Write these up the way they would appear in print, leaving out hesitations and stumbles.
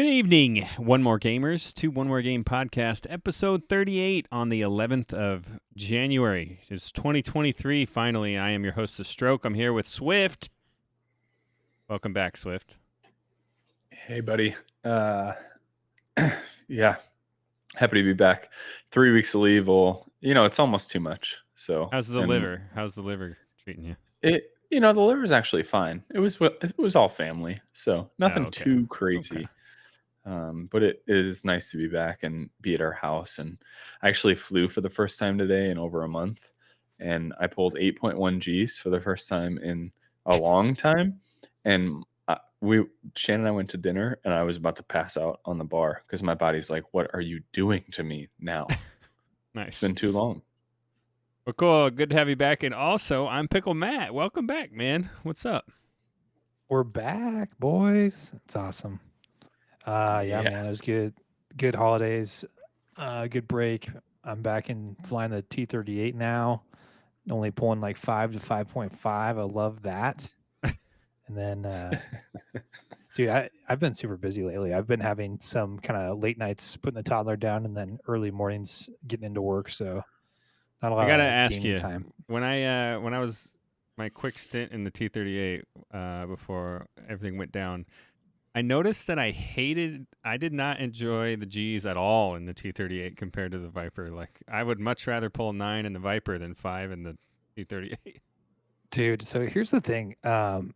Good evening, One More Gamers, to One More Game Podcast, episode 38 on the 11th of January. It's 2023, finally. I am your host, theStroke. I'm here with Swift. Welcome back, Swift. Hey, buddy. Yeah, happy to be back. 3 weeks of leave it's almost too much. So How's the liver? How's the liver treating you? The liver's actually fine. It was all family, so nothing okay. too crazy. Okay. But it is nice to be back and be at our house. And I actually flew for the first time today in over a month, and I pulled 8.1 Gs for the first time in a long time. And Shannon and I went to dinner, and I was about to pass out on the bar because my body's like, "What are you doing to me now?" Nice. It's been too long. Well, cool. Good to have you back. And also, ImPickleMatt. Welcome back, man. What's up? We're back, boys. It's awesome. Yeah, man, it was good. Good holidays. Good break. I'm back in flying the T-38 now. Only pulling like 5 to 5.5. I love that. And then, dude, I've been super busy lately. I've been having some kind of late nights putting the toddler down, and then early mornings getting into work. So not a lot. I gotta of ask you, time. when I was my quick stint in the T-38 before everything went down, I noticed that I did not enjoy the Gs at all in the T-38 compared to the Viper. Like, I would much rather pull 9 in the Viper than 5 in the T-38. Dude, so here's the thing. In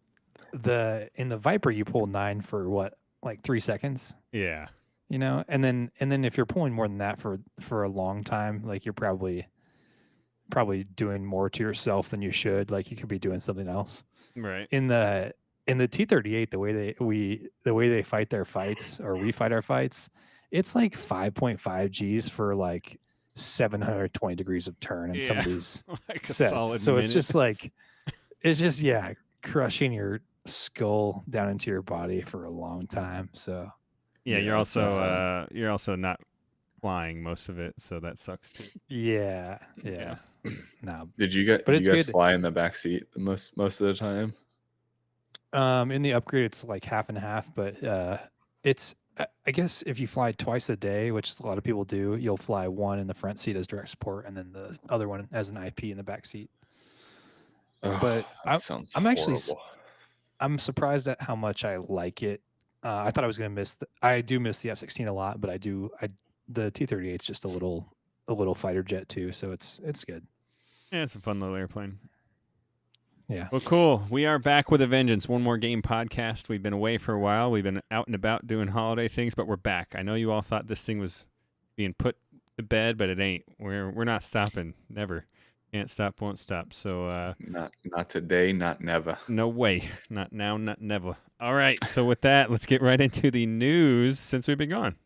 the Viper, you pull 9 for what, like 3 seconds? Yeah. And then if you're pulling more than that for a long time, like you're probably doing more to yourself than you should. Like you could be doing something else. Right. In the T-38, the way they fight their fights, or we fight our fights, it's like 5.5 Gs for like 720 degrees of turn in some of these like sets. A solid so minute. It's just crushing your skull down into your body for a long time. So yeah, you're also not flying most of it, so that sucks too. Yeah. No. Did you guys fly in the back seat most of the time? In the upgrade, it's like half and half, but it's, I guess if you fly twice a day, which a lot of people do, you'll fly one in the front seat as direct support, and then the other one as an IP in the back seat. But I'm surprised at how much I like it. I thought I was going to miss. I do miss the F-16 a lot, but the T-38 is just a little fighter jet too, so it's good. Yeah, it's a fun little airplane. Yeah. Well, cool. We are back with a vengeance. One More Game podcast. We've been away for a while. We've been out and about doing holiday things, but we're back. I know you all thought this thing was being put to bed, but it ain't. We're not stopping. Never. Can't stop, won't stop. So not today, not never. No way. Not now, not never. All right. So with that, let's get right into the news since we've been gone.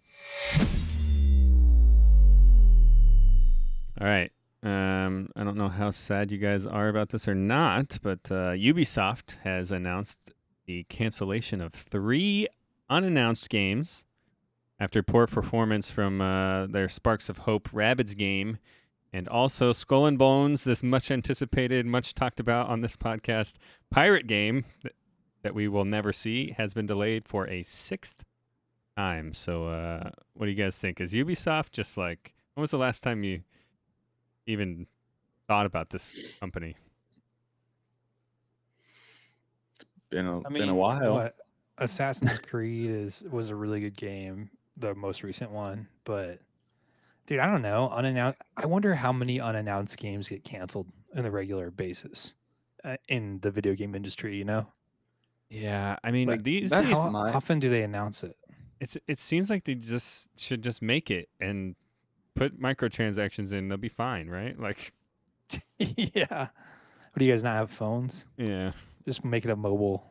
All right. I don't know how sad you guys are about this or not, but Ubisoft has announced the cancellation of 3 unannounced games after poor performance from their Sparks of Hope Rabbids game, and also Skull and Bones, this much anticipated, much talked about on this podcast, pirate game that we will never see, has been delayed for a 6th time. So what do you guys think? Is Ubisoft just like, when was the last time you even thought about this company? It's been a while. Assassin's Creed was a really good game, the most recent one, but dude, I don't know. I wonder how many unannounced games get canceled on a regular basis in the video game industry. Yeah, I mean, how often do they announce it? It seems like they should just make it and put microtransactions in. They'll be fine, right? Like, yeah. What, do you guys not have phones? Yeah. Just make it a mobile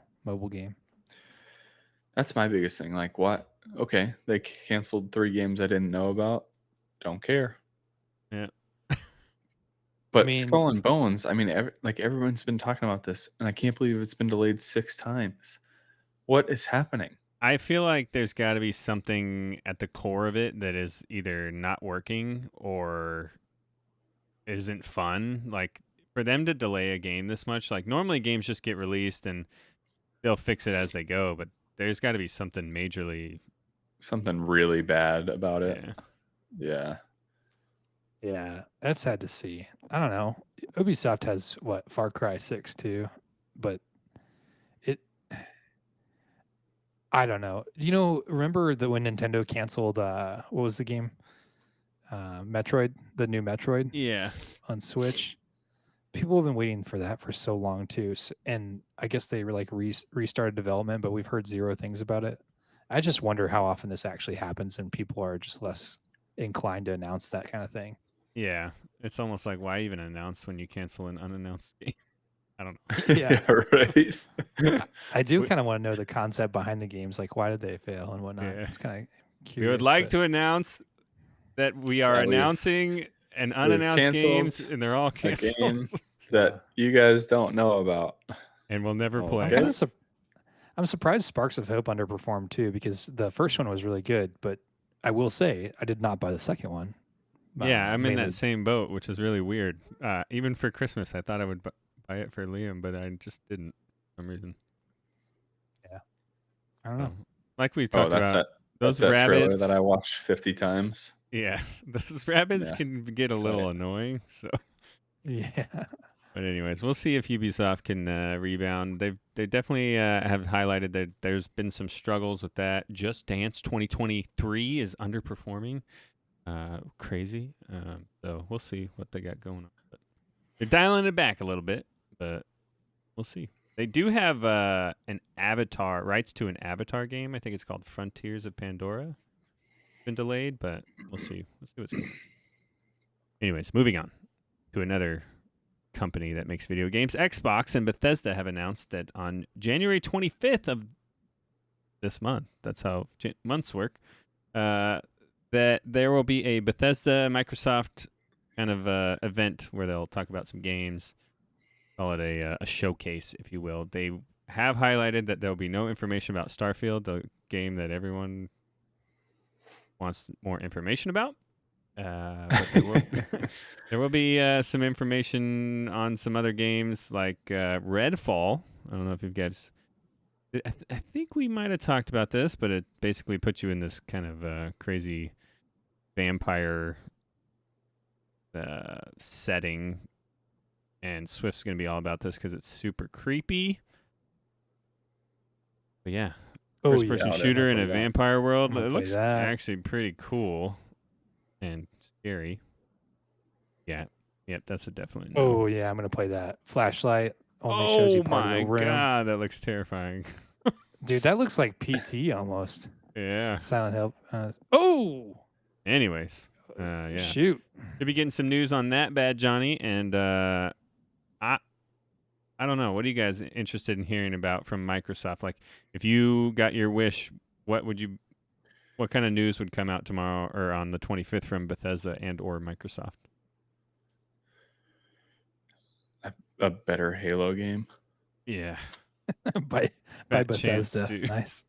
game. That's my biggest thing. Like, what? Okay, they canceled 3 games I didn't know about. Don't care. Yeah. But Skull and Bones, everyone's been talking about this, and I can't believe it's been delayed 6 times. What is happening? I feel like there's got to be something at the core of it that is either not working or isn't fun. Like, for them to delay a game this much, like normally games just get released and they'll fix it as they go, but there's got to be something majorly something really bad about it. Yeah. Yeah. Yeah, that's sad to see. I don't know. Ubisoft has what, Far Cry 6 too, but it I don't know. Remember when Nintendo canceled what was the game? Metroid, the new Metroid Yeah. on Switch. People have been waiting for that for so long too, and I guess they were like restarted development, but we've heard zero things about it. I just wonder how often this actually happens, and people are just less inclined to announce that kind of thing. Yeah. It's almost like, why even announce when you cancel an unannounced game? I don't know. Yeah. Right. I do We- kind of want to know the concept behind the games, like why did they fail and whatnot. Yeah. It's kind of We curious. would like but to announce that we are That we've- announcing an unannounced canceled games, and they're all a canceled, game that you guys don't know about. and we'll never play. I'm surprised Sparks of Hope underperformed too, because the first one was really good, but I will say I did not buy the second one. Yeah, I'm in mainly- that same boat, which is really weird. Even for Christmas, I thought I would buy it for Liam, but I just didn't for some reason. I don't know. So, like we talked that's about, that's those that trailer rabbits. that I watched 50 times. Yeah, those rabbits Yeah. can get a little annoying. So, Yeah. but anyways, we'll see if Ubisoft can rebound. They definitely have highlighted that there's been some struggles with that. Just Dance 2023 is underperforming. Crazy. So we'll see what they got going on. But they're dialing it back a little bit, but we'll see. They do have an Avatar rights to an Avatar game. I think it's called Frontiers of Pandora. Been delayed, but we'll see. We'll see what's going on. Anyways, moving on to another company that makes video games. Xbox and Bethesda have announced that on January 25th of this month, that's how months work, that there will be a Bethesda Microsoft kind of event where they'll talk about some games. Call it a showcase, if you will. They have highlighted that there'll be no information about Starfield, the game that everyone wants more information about. But there will be some information on some other games like Redfall. I don't know if you guys... I think we might have talked about this, but it basically puts you in this kind of crazy vampire setting. And Swift's going to be all about this because it's super creepy. But yeah, first-person shooter in a vampire world. It looks actually pretty cool and scary. Yeah, yep, that's a definitely no. Oh yeah, I'm gonna play that. Flashlight only shows you part of the room. Oh my god, that looks terrifying. Dude, that looks like PT almost. Yeah. Silent Hill. Anyways, yeah. Shoot. Should be getting some news on that, Bad Johnny, and I don't know. What are you guys interested in hearing about from Microsoft? Like, if you got your wish, what kind of news would come out tomorrow or on the 25th from Bethesda and or Microsoft? A better Halo game. Yeah. by Bethesda. Nice.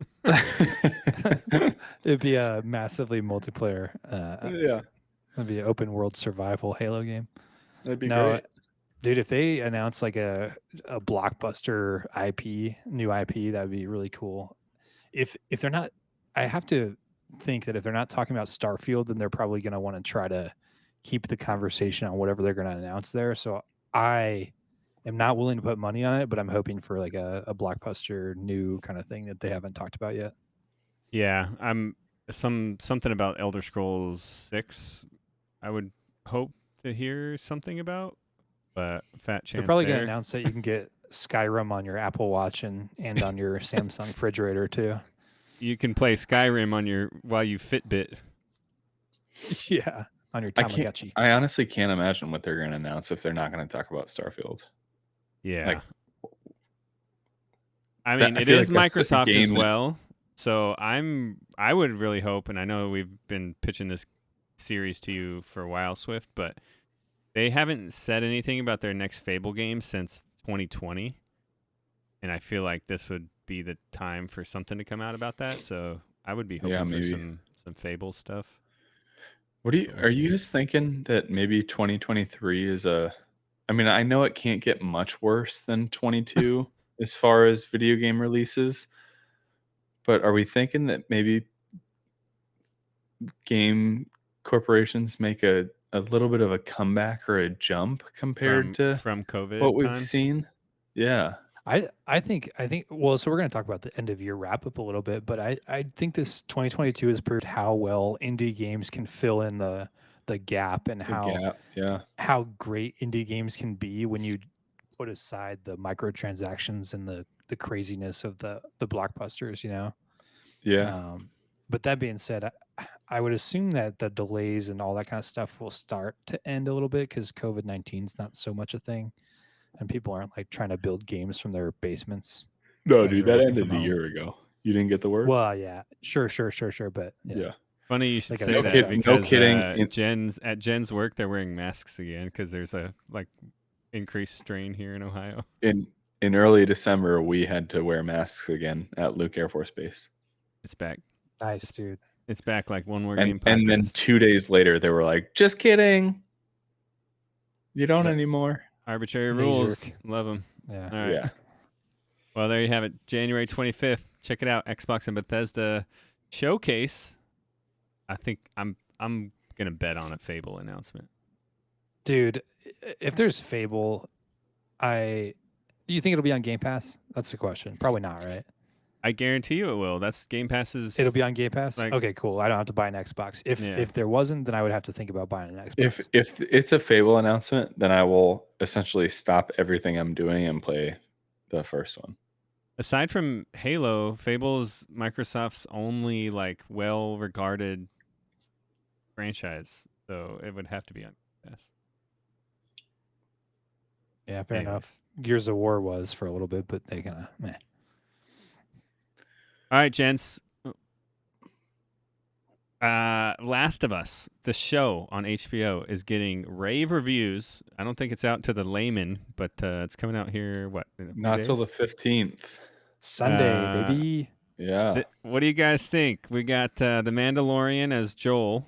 It'd be a massively multiplayer. Yeah. It'd be an open world survival Halo game. That'd be great. Dude, if they announce like a blockbuster new IP, that'd be really cool. If they're not, I have to think that if they're not talking about Starfield, then they're probably going to want to try to keep the conversation on whatever they're going to announce there. So I am not willing to put money on it, but I'm hoping for like a blockbuster new kind of thing that they haven't talked about yet. Yeah, I'm something about Elder Scrolls 6. I would hope to hear something about. But fat chance. They're probably going to announce that you can get Skyrim on your Apple Watch and on your Samsung refrigerator too. You can play Skyrim while you Fitbit. Yeah, on your Tamagotchi. I honestly can't imagine what they're going to announce if they're not going to talk about Starfield. Yeah. I mean, it is like Microsoft as well. So I would really hope, and I know we've been pitching this series to you for a while, Swift, but they haven't said anything about their next Fable game since 2020. And I feel like this would be the time for something to come out about that. So I would be hoping for some Fable stuff. Are you guys thinking that maybe 2023 is I mean, I know it can't get much worse than 22 as far as video game releases, but are we thinking that maybe game corporations make a little bit of a comeback or a jump compared to from COVID what we've times. seen. Yeah. I think well, so we're going to talk about the end of year wrap up a little bit, but I think this 2022 has proved how well indie games can fill in the gap and The gap. Yeah. how great indie games can be when you put aside the microtransactions and the craziness of the blockbusters, you know. Yeah. But that being said, I would assume that the delays and all that kind of stuff will start to end a little bit because COVID-19 is not so much a thing, and people aren't like trying to build games from their basements. No, as dude, they're that working ended from a home. year ago. You didn't get the word? Well, yeah, sure, but Yeah. Funny you should Like, say no that kid- because kidding. at Jen's work they're wearing masks again because there's a like increased strain here in Ohio. In early December, we had to wear masks again at Luke Air Force Base. It's back. nice, dude. It's back like one more game podcast. And then 2 days later, they were like, "Just kidding, you don't Yep. anymore." Arbitrary Knee rules. jerk. Love them. Yeah. All right. Yeah. Well, there you have it. January 25th. Check it out. Xbox and Bethesda showcase. I think I'm gonna bet on a Fable announcement. Dude, if there's Fable, you think it'll be on Game Pass? That's the question. Probably not, right? I guarantee you it will. That's Game Pass's. It'll be on Game Pass. like- Okay, cool. I don't have to buy an Xbox. Yeah. If there wasn't, then I would have to think about buying an Xbox. If it's a Fable announcement, then I will essentially stop everything I'm doing and play the first one. Aside from Halo, Fable's Microsoft's only like well-regarded franchise, so it would have to be on Game Pass. Yeah, fair Anyways. enough. Gears of War was for a little bit, but they kind of meh. All right, gents. Last of Us, the show on HBO, is getting rave reviews. I don't think it's out to the layman, but it's coming out here. What? In a few Not till days? the 15th. Sunday, baby. Yeah. What do you guys think? We got the Mandalorian as Joel.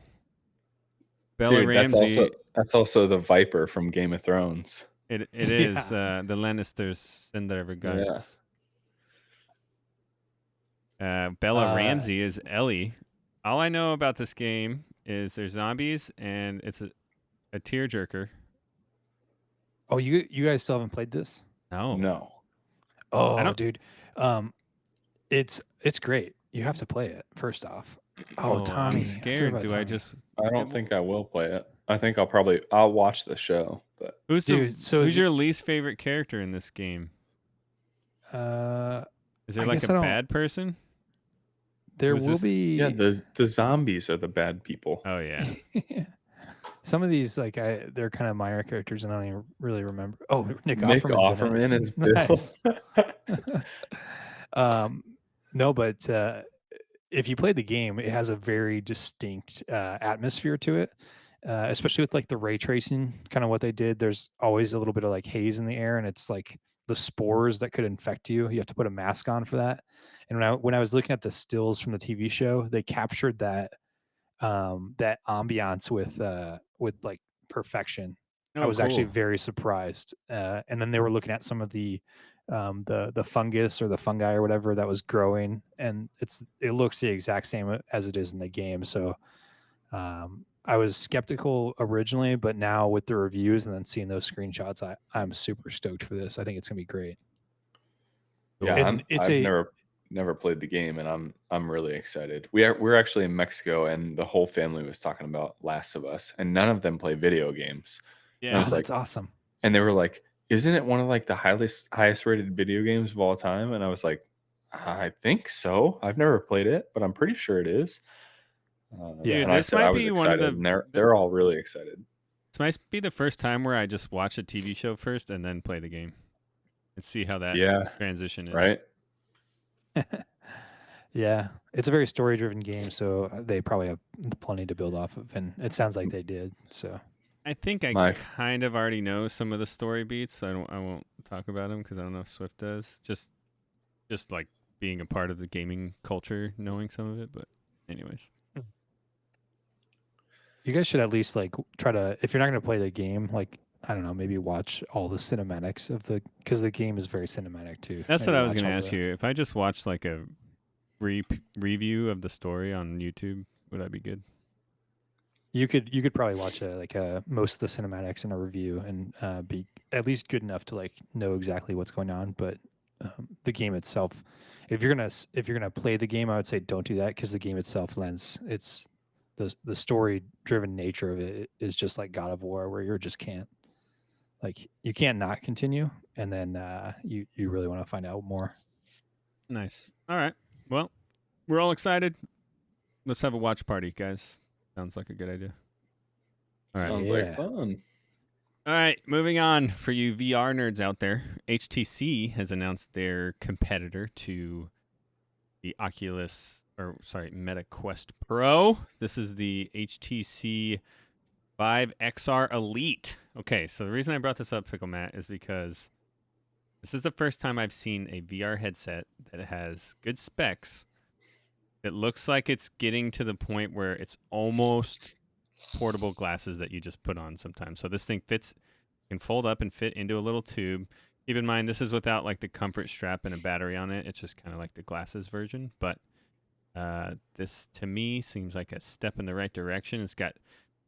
Bella Dude, Ramsey. that's also the Viper from Game of Thrones. It is the Lannisters send their regards. Bella Ramsey is Ellie. All I know about this game is there's zombies and it's a tearjerker. Oh, you guys still haven't played this? No. Oh, dude. It's great. You have to play it first off. Oh, Tommy. I'm scared. Do I Tommy. just? I don't think I will play it. I think I'll watch the show, but Who's Dude, who's your least favorite character in this game? Is there I like guess a I don't- bad person? there who's will this? be yeah, the zombies are the bad people. Oh yeah. some of these they're kind of minor characters and I don't even really remember. Oh, Nick Nick Offerman's in it. Offerman is Bill. Nice. No, but if you play the game, it has a very distinct atmosphere to it, especially with like the ray tracing, kind of what they did. There's always a little bit of like haze in the air, and it's like the spores that could infect you. You have to put a mask on for that. And when I was looking at the stills from the TV show, they captured that that ambiance with like perfection. I was actually cool. very surprised. And then they were looking at some of the fungus or the fungi or whatever that was growing, and it looks the exact same as it is in the game. So I was skeptical originally, but now with the reviews and then seeing those screenshots, I'm super stoked for this. I think it's gonna be great. Yeah, And I've never played the game, and I'm really excited. We're actually in Mexico, and the whole family was talking about Last of Us, and none of them play video games. Yeah. And I was that's like, awesome. and they were like, "Isn't it one of like the highest rated video games of all time?" And I was like, "I think so. I've never played it, but I'm pretty sure it is." Dude, and I this said might I was be one of excited, the- and they're all really excited. This might be the first time where I just watch a TV show first and then play the game and see how that transition is. Right. Yeah, it's a very story driven game, so they probably have plenty to build off of, and it sounds like they did. So I think I kind of already know some of the story beats. So I won't talk about them because I don't know if Swift does. Just like being a part of the gaming culture, knowing some of it. But anyways, you guys should at least like try to, if you're not going to play the game, like I don't know, maybe watch all the cinematics because the game is very cinematic too. that's Maybe what I was watch going to all ask the- you. If I just watched like a review of the story on YouTube, would that be good? You could probably watch most of the cinematics in a review and be at least good enough to like know exactly what's going on. But the game itself, if you're gonna play the game, I would say don't do that because the game itself it's the story driven nature of it is just like God of War, where you just can't you can't not continue, and then you really want to find out more. Nice. All right. Well, we're all excited. Let's have a watch party, guys. Sounds like a good idea. All right. Sounds like fun. All right, moving on for you VR nerds out there. HTC has announced their competitor to the Meta Quest Pro. This is the HTC Vive XR Elite. Okay, so the reason I brought this up, PickleMatt, is because this is the first time I've seen a VR headset that has good specs. It looks like it's getting to the point where it's almost portable glasses that you just put on sometimes. So this thing can fold up and fit into a little tube. Keep in mind, this is without like the comfort strap and a battery on it. It's just kind of like the glasses version. But this, to me, seems like a step in the right direction. It's got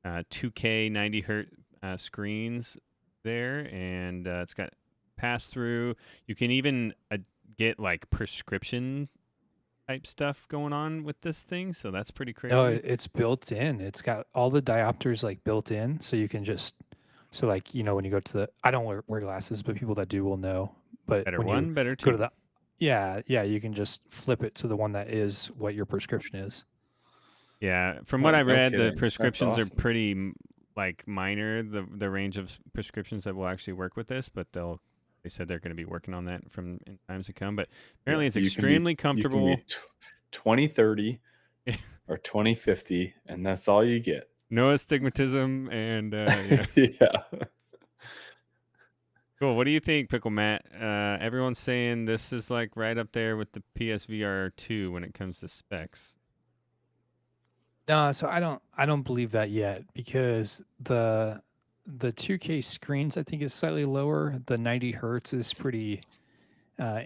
2K 90 hertz screens there, and it's got pass-through. You can even get like prescription type stuff going on with this thing, so that's pretty crazy. No, it's built in. It's got all the diopters like built in, so you can just when you go to I don't wear glasses, but people that do will know. But better when one, you better go two. to you can just flip it to the one that is what your prescription is. Yeah, from what I read, the prescriptions awesome. are pretty like minor. The range of prescriptions that will actually work with this, but they said they're going to be working on that in times to come. But apparently, it's extremely comfortable. You can be 2030 or 2050, and that's all you get. No astigmatism, and yeah. Cool. What do you think, PickleMatt? Everyone's saying this is like right up there with the PSVR 2 when it comes to specs. No, so I don't believe that yet because the 2K screens I think is slightly lower. The 90 hertz is pretty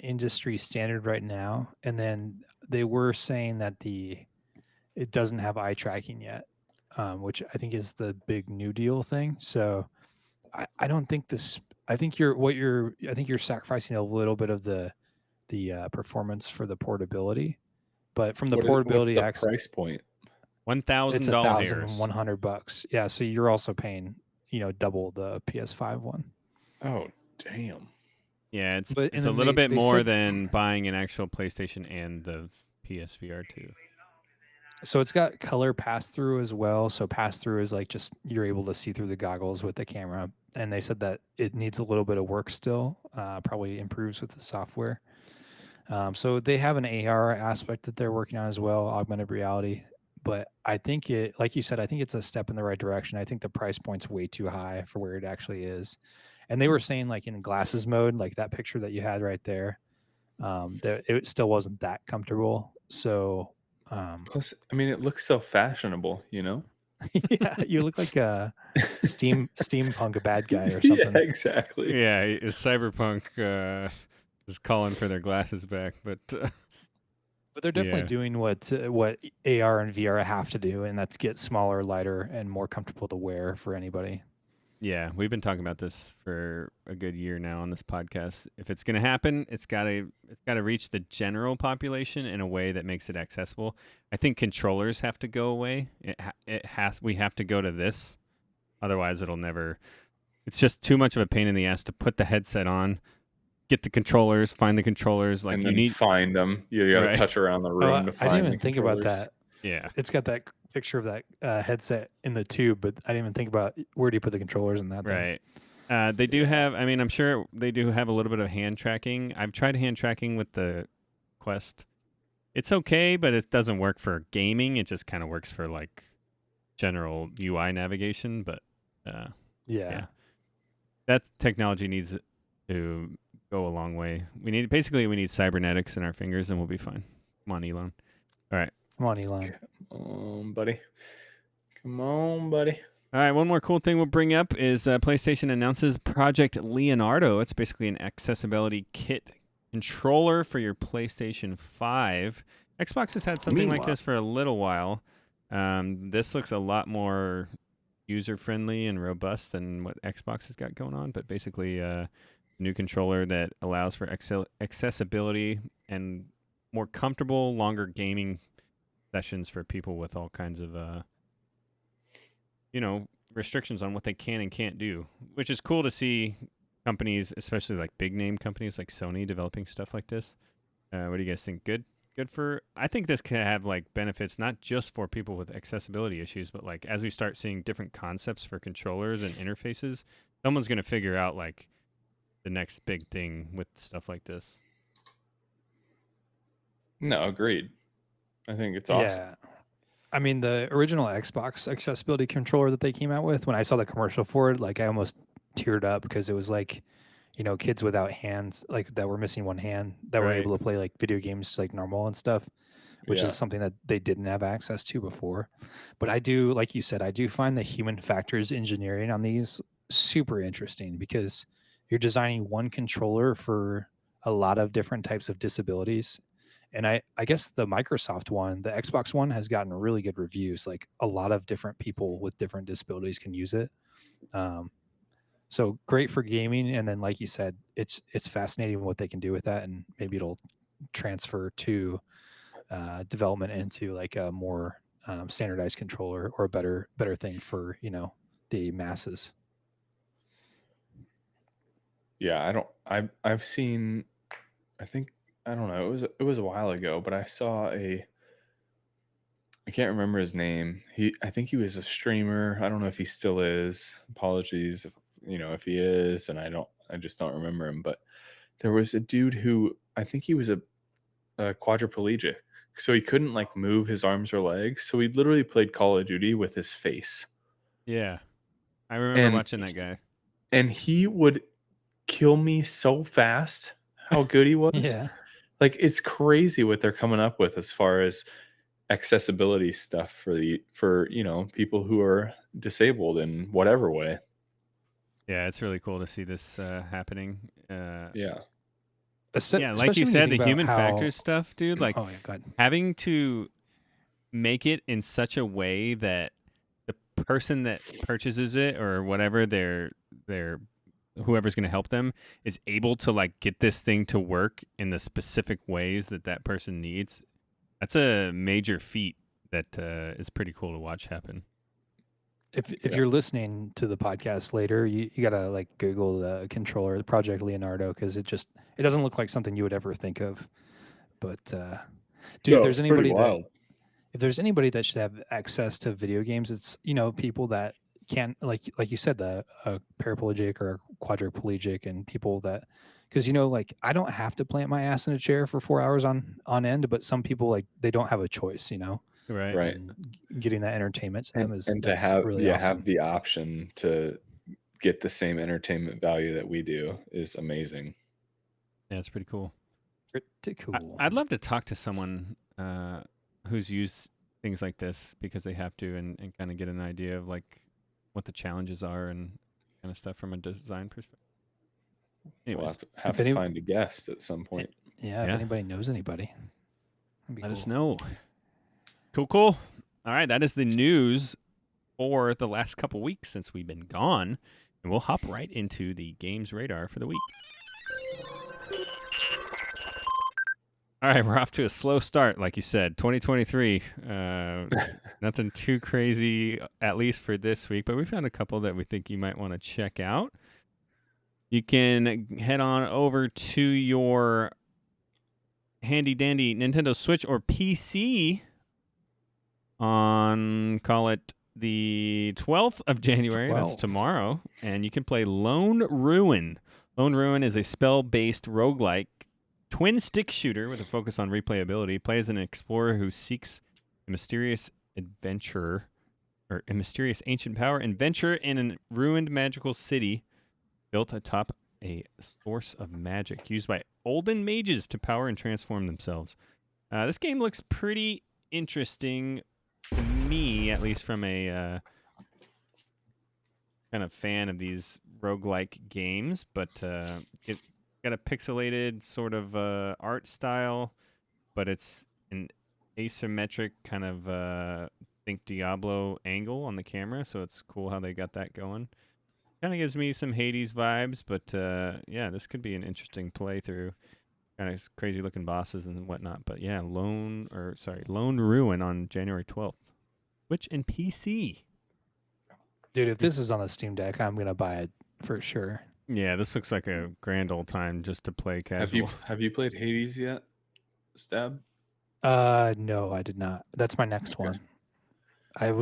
industry standard right now, and then they were saying that it doesn't have eye tracking yet, which I think is the big new deal thing. So I don't think this. I think you're sacrificing a little bit of the performance for the portability, but from the portability, what's the price point? $1,000. It's $1,100. Yeah, so you're also paying double the PS5 one. Oh damn. Yeah, it's a little bit more than buying an actual PlayStation and the PSVR 2. So it's got color pass through as well. So pass through is like just you're able to see through the goggles with the camera. And they said that it needs a little bit of work still. Probably improves with the software. So they have an AR aspect that they're working on as well, augmented reality. But I think like you said, I think it's a step in the right direction. I think the price point's way too high for where it actually is. And they were saying like in glasses mode, like that picture that you had right there, that it still wasn't that comfortable. So plus, I mean, it looks so fashionable, yeah, you look like a steampunk, a bad guy or something. Yeah, exactly. Yeah, Cyberpunk is calling for their glasses back, but they're definitely doing what AR and VR have to do, and that's get smaller, lighter, and more comfortable to wear for anybody. Yeah, we've been talking about this for a good year now on this podcast. If it's going to happen, it's got to reach the general population in a way that makes it accessible. I think controllers have to go away. We have to go to this. Otherwise, it'll never. It's just too much of a pain in the ass to put the headset on, get the controllers, find the controllers. Like and you then need find them. You got to touch around the room to find. I didn't even think about that. Yeah, it's got that picture of that headset in the tube, but I didn't even think about where do you put the controllers in that thing. Right. They do have, I mean, I'm sure they do have a little bit of hand tracking. I've tried hand tracking with the Quest. It's okay, but it doesn't work for gaming. It just kind of works for like general UI navigation. But yeah, that technology needs to go a long way. We need cybernetics in our fingers and we'll be fine. Come on, Elon. All right. Come on, Elon. Come on, buddy. All right, one more cool thing we'll bring up is PlayStation announces Project Leonardo. It's basically an accessibility kit controller for your PlayStation 5. Xbox has had something like this for a little while. This looks a lot more user-friendly and robust than what Xbox has got going on, but basically a new controller that allows for accessibility and more comfortable, longer gaming sessions for people with all kinds of, restrictions on what they can and can't do, which is cool to see companies, especially like big name companies like Sony, developing stuff like this. What do you guys think? Good for. I think this could have like benefits not just for people with accessibility issues, but like as we start seeing different concepts for controllers and interfaces, someone's going to figure out like the next big thing with stuff like this. No, agreed. I think it's awesome. Yeah. I mean, the original Xbox accessibility controller that they came out with, when I saw the commercial for it, like I almost teared up because it was like, kids without hands, like that were missing one hand, that were Right. able to play like video games like normal and stuff, which Yeah. is something that they didn't have access to before. But I do, like you said, I do find the human factors engineering on these super interesting because you're designing one controller for a lot of different types of disabilities. And I guess the Microsoft one, the Xbox one, has gotten really good reviews. Like a lot of different people with different disabilities can use it. So great for gaming. And then, like you said, it's fascinating what they can do with that, and maybe it'll transfer to development into like a more standardized controller or a better thing for the masses. Yeah, I've seen, I think, I don't know, it was a while ago, but I saw I can't remember his name. I think he was a streamer. I don't know if he still is. Apologies if he is, and I just don't remember him, but there was a dude who I think he was a quadriplegic. So he couldn't like move his arms or legs. So he literally played Call of Duty with his face. Yeah, I remember And watching that guy. and he would kill me so fast how good he was. Yeah. Like it's crazy what they're coming up with as far as accessibility stuff for people who are disabled in whatever way. Yeah, it's really cool to see this happening. Yeah. Yeah, like you Especially when said, think the about human how, factors stuff, dude. Like oh yeah, go ahead. having to make it in such a way that the person that purchases it or whatever their whoever's going to help them is able to like get this thing to work in the specific ways that that person needs. That's a major feat that is pretty cool to watch happen. If Yeah. you're listening to the podcast later, you gotta like Google the controller, the Project Leonardo, because it doesn't look like something you would ever think of. But dude, No, it's pretty wild. if there's anybody that should have access to video games, it's people that can't, like you said, the paraplegic or quadriplegic, and people that, because like I don't have to plant my ass in a chair for 4 hours on end, but some people, like, they don't have a choice, Right. Right. and getting that entertainment to them is And to that's have really awesome. have the option to get the same entertainment value that we do is amazing. Yeah, it's pretty cool. Pretty cool. I'd love to talk to someone who's used things like this because they have to and kind of get an idea of like what the challenges are and kind of stuff from a design perspective. Anyways, We'll have to find a guest at some point. Yeah, if anybody knows anybody, that'd be let cool. us know. Cool. All right, that is the news for the last couple weeks since we've been gone, and we'll hop right into the games radar for the week. All right, we're off to a slow start, like you said. 2023, nothing too crazy, at least for this week, but we found a couple that we think you might want to check out. You can head on over to your handy-dandy Nintendo Switch or PC on, call it, the 12th of January. 12th. That's tomorrow. And you can play Lone Ruin. Lone Ruin is a spell-based roguelike twin stick shooter with a focus on replayability. Play as an explorer who seeks a mysterious adventure or a mysterious ancient power and venture in a ruined magical city built atop a source of magic used by olden mages to power and transform themselves. This game looks pretty interesting to me, at least from a kind of fan of these roguelike games, but it got a pixelated sort of art style, but it's an asymmetric kind of Think Diablo angle on the camera, so it's cool how they got that going. Kind of gives me some Hades vibes, but yeah, this could be an interesting playthrough. Kind of crazy looking bosses and whatnot. But yeah, Lone Ruin on January 12th. Switch and PC. Dude, if this is on the Steam Deck, I'm gonna buy it for sure. Yeah, this looks like a grand old time just to play casual. Have you played Hades yet, Stab? No, I did not. That's my next one. I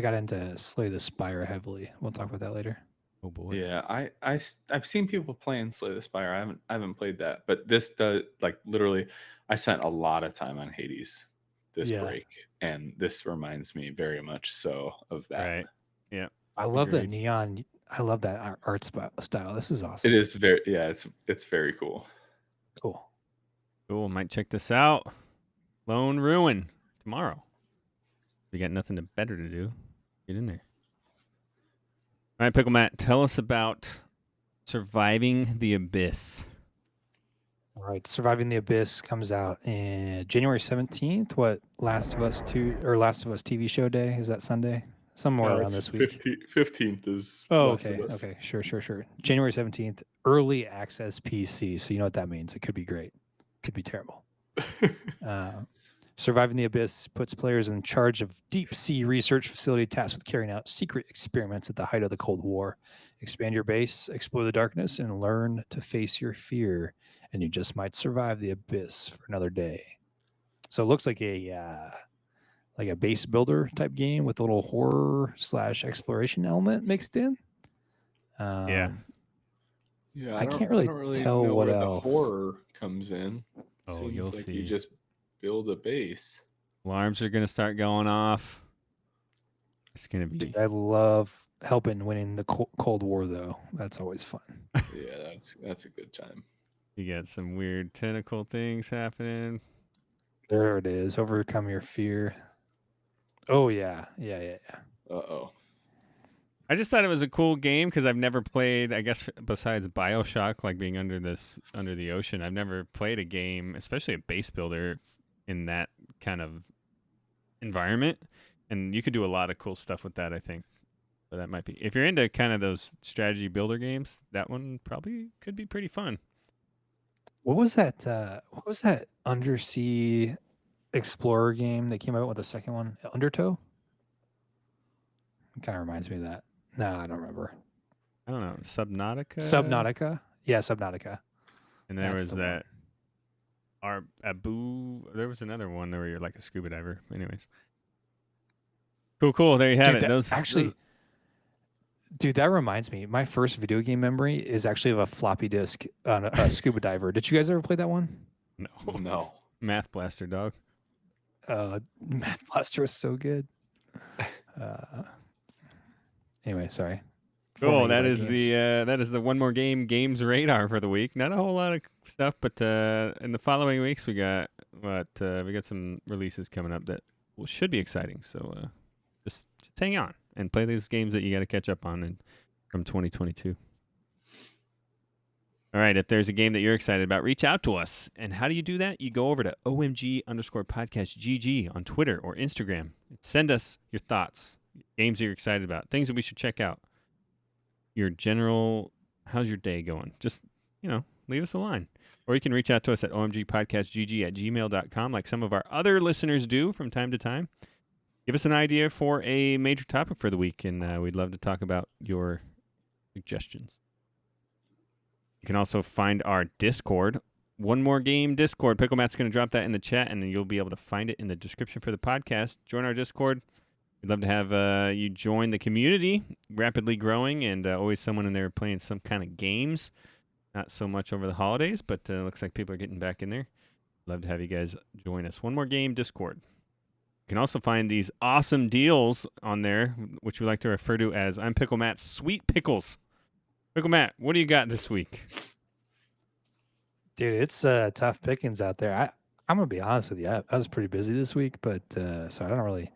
got into Slay the Spire heavily. We'll talk about that later. Oh boy. Yeah, I've seen people playing Slay the Spire. I haven't played that, but this does, like, literally. I spent a lot of time on Hades this break, and this reminds me very much so of that. Right. Yeah. I love the neon. I love that art style. This is awesome. It is very it's very cool. Cool. Might check this out. Lone Ruin tomorrow. If you got nothing better to do, get in there. All right, PickleMatt, tell us about Surviving the Abyss. All right, Surviving the Abyss comes out in January 17th. What, Last of Us TV show day? Is that Sunday? Somewhere around this week. 15th is. Oh, okay. Okay, sure. January 17th, early access PC. So you know what that means. It could be great. Could be terrible. Surviving the Abyss puts players in charge of deep sea research facility tasked with carrying out secret experiments at the height of the Cold War. Expand your base, explore the darkness, and learn to face your fear. And you just might survive the abyss for another day. So it looks like a base builder type game with a little horror / exploration element mixed in. Yeah. I can't really tell know what where else. The horror comes in. Oh, you'll like see. You just build a base. Alarms are going to start going off. It's going to be. Dude, I love helping winning the Cold War, though. That's always fun. Yeah, that's a good time. You got some weird tentacle things happening. There it is. Overcome your fear. Oh, yeah. Uh-oh. I just thought it was a cool game because I've never played, I guess, besides BioShock, like being under the ocean. I've never played a game, especially a base builder, in that kind of environment. And you could do a lot of cool stuff with that, I think. So that might be, if you're into kind of those strategy builder games, that one probably could be pretty fun. What was that? Undersea explorer game that came out with the second one? Undertow? It kind of reminds me of that. No, I don't remember. I don't know. Subnautica? Subnautica? Yeah, Subnautica. And there was that Abu. There was another one where you're like a scuba diver. Anyways. Cool. There you have it. Dude, that reminds me. My first video game memory is actually of a floppy disk on a scuba diver. Did you guys ever play that one? No. Math Blaster, dog. Math Blaster was so good. Anyway, sorry. Cool. That is the One More Game games radar for the week. Not a whole lot of stuff, but in the following weeks we got some releases coming up that should be exciting. So just hang on and play these games that you got to catch up on from 2022. All right, if there's a game that you're excited about, reach out to us. And how do you do that? You go over to OMG_podcastGG on Twitter or Instagram. Send us your thoughts, games you're excited about, things that we should check out. Your general, how's your day going? Just, leave us a line. Or you can reach out to us at omgpodcastgg@gmail.com like some of our other listeners do from time to time. Give us an idea for a major topic for the week, and we'd love to talk about your suggestions. You can also find our Discord, One More Game Discord. PickleMatt's going to drop that in the chat, and then you'll be able to find it in the description for the podcast. Join our Discord. We'd love to have you join the community, rapidly growing, and always someone in there playing some kind of games. Not so much over the holidays, but looks like people are getting back in there. Love to have you guys join us. One More Game Discord. You can also find these awesome deals on there, which we like to refer to as ImPickleMatt's Sweet Pickles. PickleMatt, what do you got this week? Dude, it's tough pickings out there. I'm going to be honest with you. I was pretty busy this week, but so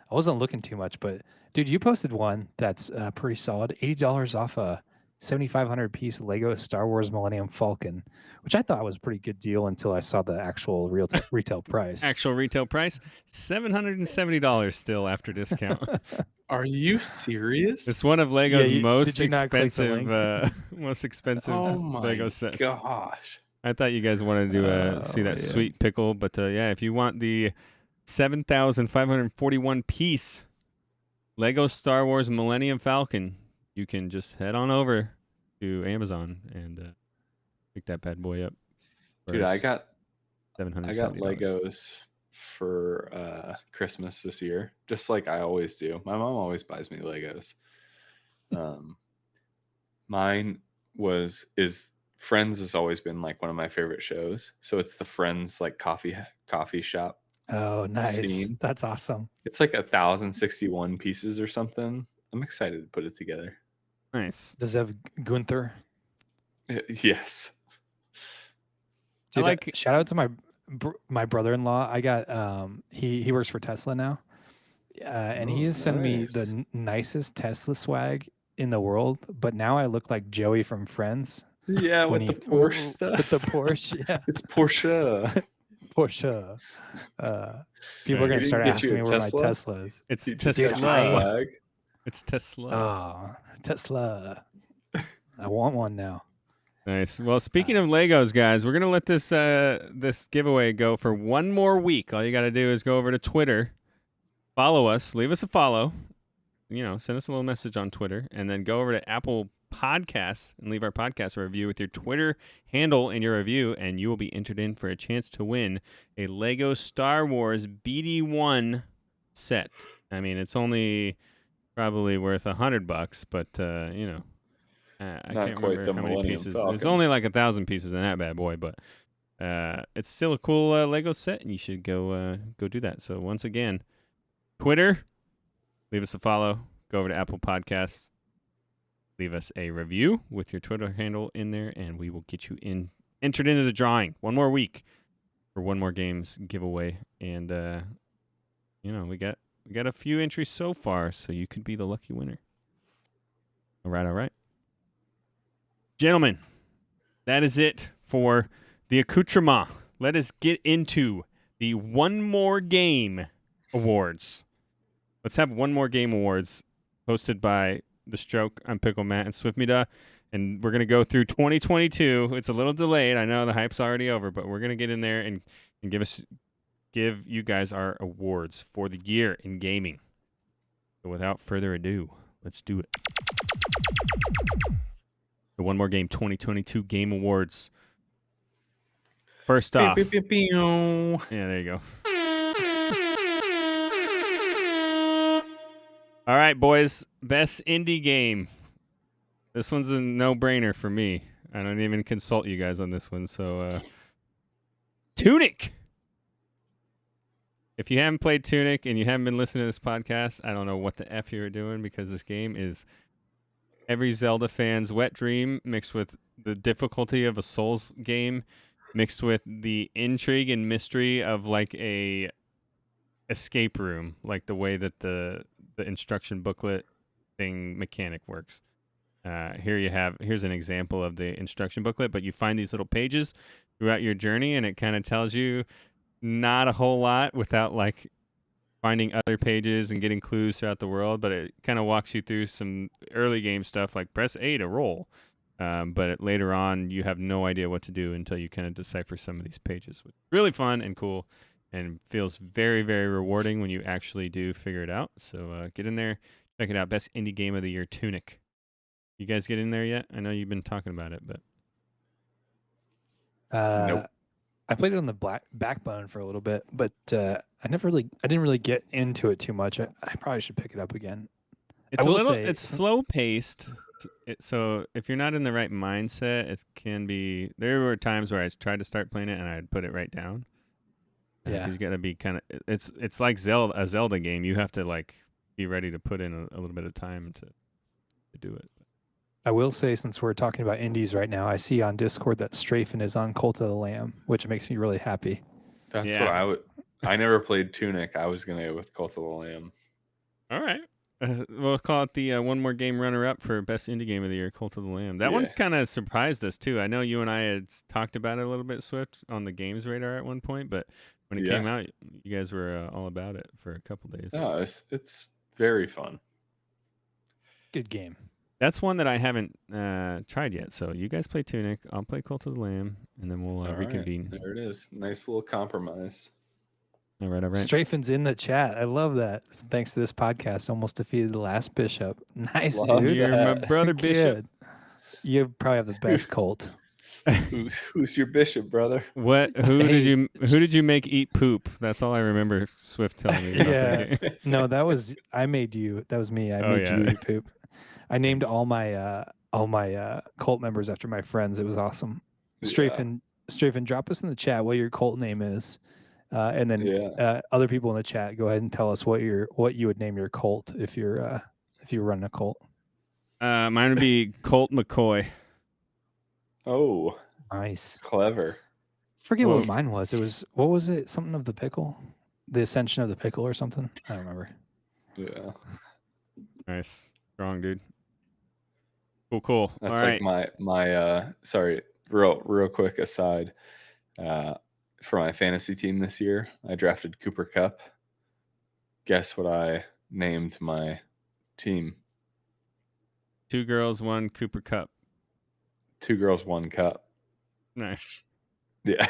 I wasn't looking too much. But, dude, you posted one that's pretty solid. $80 off a 7,500 piece Lego Star Wars Millennium Falcon, which I thought was a pretty good deal until I saw the actual retail price. Actual retail price $770 still after discount. Are you serious? It's one of Lego's most did you not click the expensive Oh my Lego sets. gosh. I thought you guys wanted to see that sweet pickle, but yeah, if you want the 7,541 piece Lego Star Wars Millennium Falcon, you can just head on over to Amazon and pick that bad boy up. Dude, I got $770. Legos for Christmas this year, just like I always do. My mom always buys me Legos. Mine is Friends has always been like one of my favorite shows. So it's the Friends like coffee shop. Oh, nice. Scene. That's awesome. It's like 1,061 pieces or something. I'm excited to put it together. Nice. Does it have Gunther? Yes. Dude, shout out to my brother-in-law. I got he works for Tesla now. And he is sending me the nicest Tesla swag in the world, but now I look like Joey from Friends. Yeah, with the Porsche stuff. With the Porsche, yeah. It's Porsche. Porsche. People are gonna start asking me where my Tesla is. It's Tesla. It's Tesla. Oh, Tesla. I want one now. Nice. Well, speaking of Legos, guys, we're gonna let this this giveaway go for one more week. All you got to do is go over to Twitter, follow us, leave us a follow. Send us a little message on Twitter, and then go over to Apple Podcasts and leave our podcast a review with your Twitter handle in your review, and you will be entered in for a chance to win a Lego Star Wars BD1 set. I mean, it's only probably worth $100, but I can't remember how many pieces. Falcon. It's only like 1,000 pieces in that bad boy, but it's still a cool Lego set, and you should go do that. So once again, Twitter, leave us a follow. Go over to Apple Podcasts, leave us a review with your Twitter handle in there, and we will get you entered into the drawing. One more week for OneMoreGame's giveaway, and we got a few entries so far, so you could be the lucky winner. All right. Gentlemen, that is it for the accoutrement. Let us get into the One More Game Awards. Let's have One More Game Awards hosted by theStroke, ImPickleMatt, and Swiftmida. And we're going to go through 2022. It's a little delayed. I know the hype's already over, but we're going to get in there and give you guys our awards for the year in gaming. So without further ado, let's do it. The One More Game 2022 Game Awards. First off. Yeah, there you go. All right, boys. Best indie game. This one's a no-brainer for me. I don't even consult you guys on this one. So, Tunic. If you haven't played Tunic and you haven't been listening to this podcast, I don't know what the F you're doing, because this game is every Zelda fan's wet dream, mixed with the difficulty of a Souls game, mixed with the intrigue and mystery of like a escape room, like the way that the instruction booklet thing mechanic works. Here's an example of the instruction booklet, but you find these little pages throughout your journey, and it kind of tells you not a whole lot without like finding other pages and getting clues throughout the world, but it kind of walks you through some early game stuff like press A to roll. But later on, you have no idea what to do until you kind of decipher some of these pages. It's really fun and cool, and feels very, very rewarding when you actually do figure it out. So get in there, check it out. Best indie game of the year, Tunic. You guys get in there yet? I know you've been talking about it, but nope. I played it on the Backbone for a little bit, but I didn't really get into it too much. I probably should pick it up again. It's slow paced. So if you're not in the right mindset, it can be. There were times where I tried to start playing it and I'd put it right down. Yeah, you got to be kind of. It's like a Zelda game. You have to like be ready to put in a little bit of time to do it. I will say, since we're talking about indies right now, I see on Discord that Strafen is on Cult of the Lamb, which makes me really happy. That's what I never played Tunic. I was gonna go with Cult of the Lamb. All right. We'll call it the One More Game runner-up for best indie game of the year, Cult of the Lamb. That one's Yeah. kind of surprised us too. I know you and I had talked about it a little bit, Swift, on the games radar at one point, but when it came Yeah. out, you guys were all about it for a couple days. No, it's very fun. Good game. That's one that I haven't tried yet. So you guys play Tunic, I'll play Cult of the Lamb, and then we'll All right, reconvene. there it is. Nice little compromise. All right. Strafen's in the chat. I love that. Thanks to this podcast, almost defeated the last bishop. Nice, Love dude. You're my that. brother, Bishop. Good. You probably have the best cult. Who's your bishop, brother? What? Who Hey. did you make eat poop? That's all I remember. Swift telling me. About that Yeah. game. No, that was I made you. That was me. I Oh, made yeah. you eat poop. I named Thanks. all my cult members after my friends. It was awesome. Yeah. Strafen, drop us in the chat what your cult name is, and then other people in the chat, go ahead and tell us what you would name your cult if you're running a cult. Mine would be Colt McCoy. Oh, Nice. clever. Forget Whoa. what mine was. It was, what was it? Something of the pickle, the ascension of the pickle, or something. I don't remember. Yeah, Nice, strong dude. Cool. that's All like right. my sorry, real quick aside. For my fantasy team this year, I drafted Cooper Cup. Guess what I named my team? 2 girls, 1 Cooper Cup. 2 girls, 1 cup. Nice. Yeah.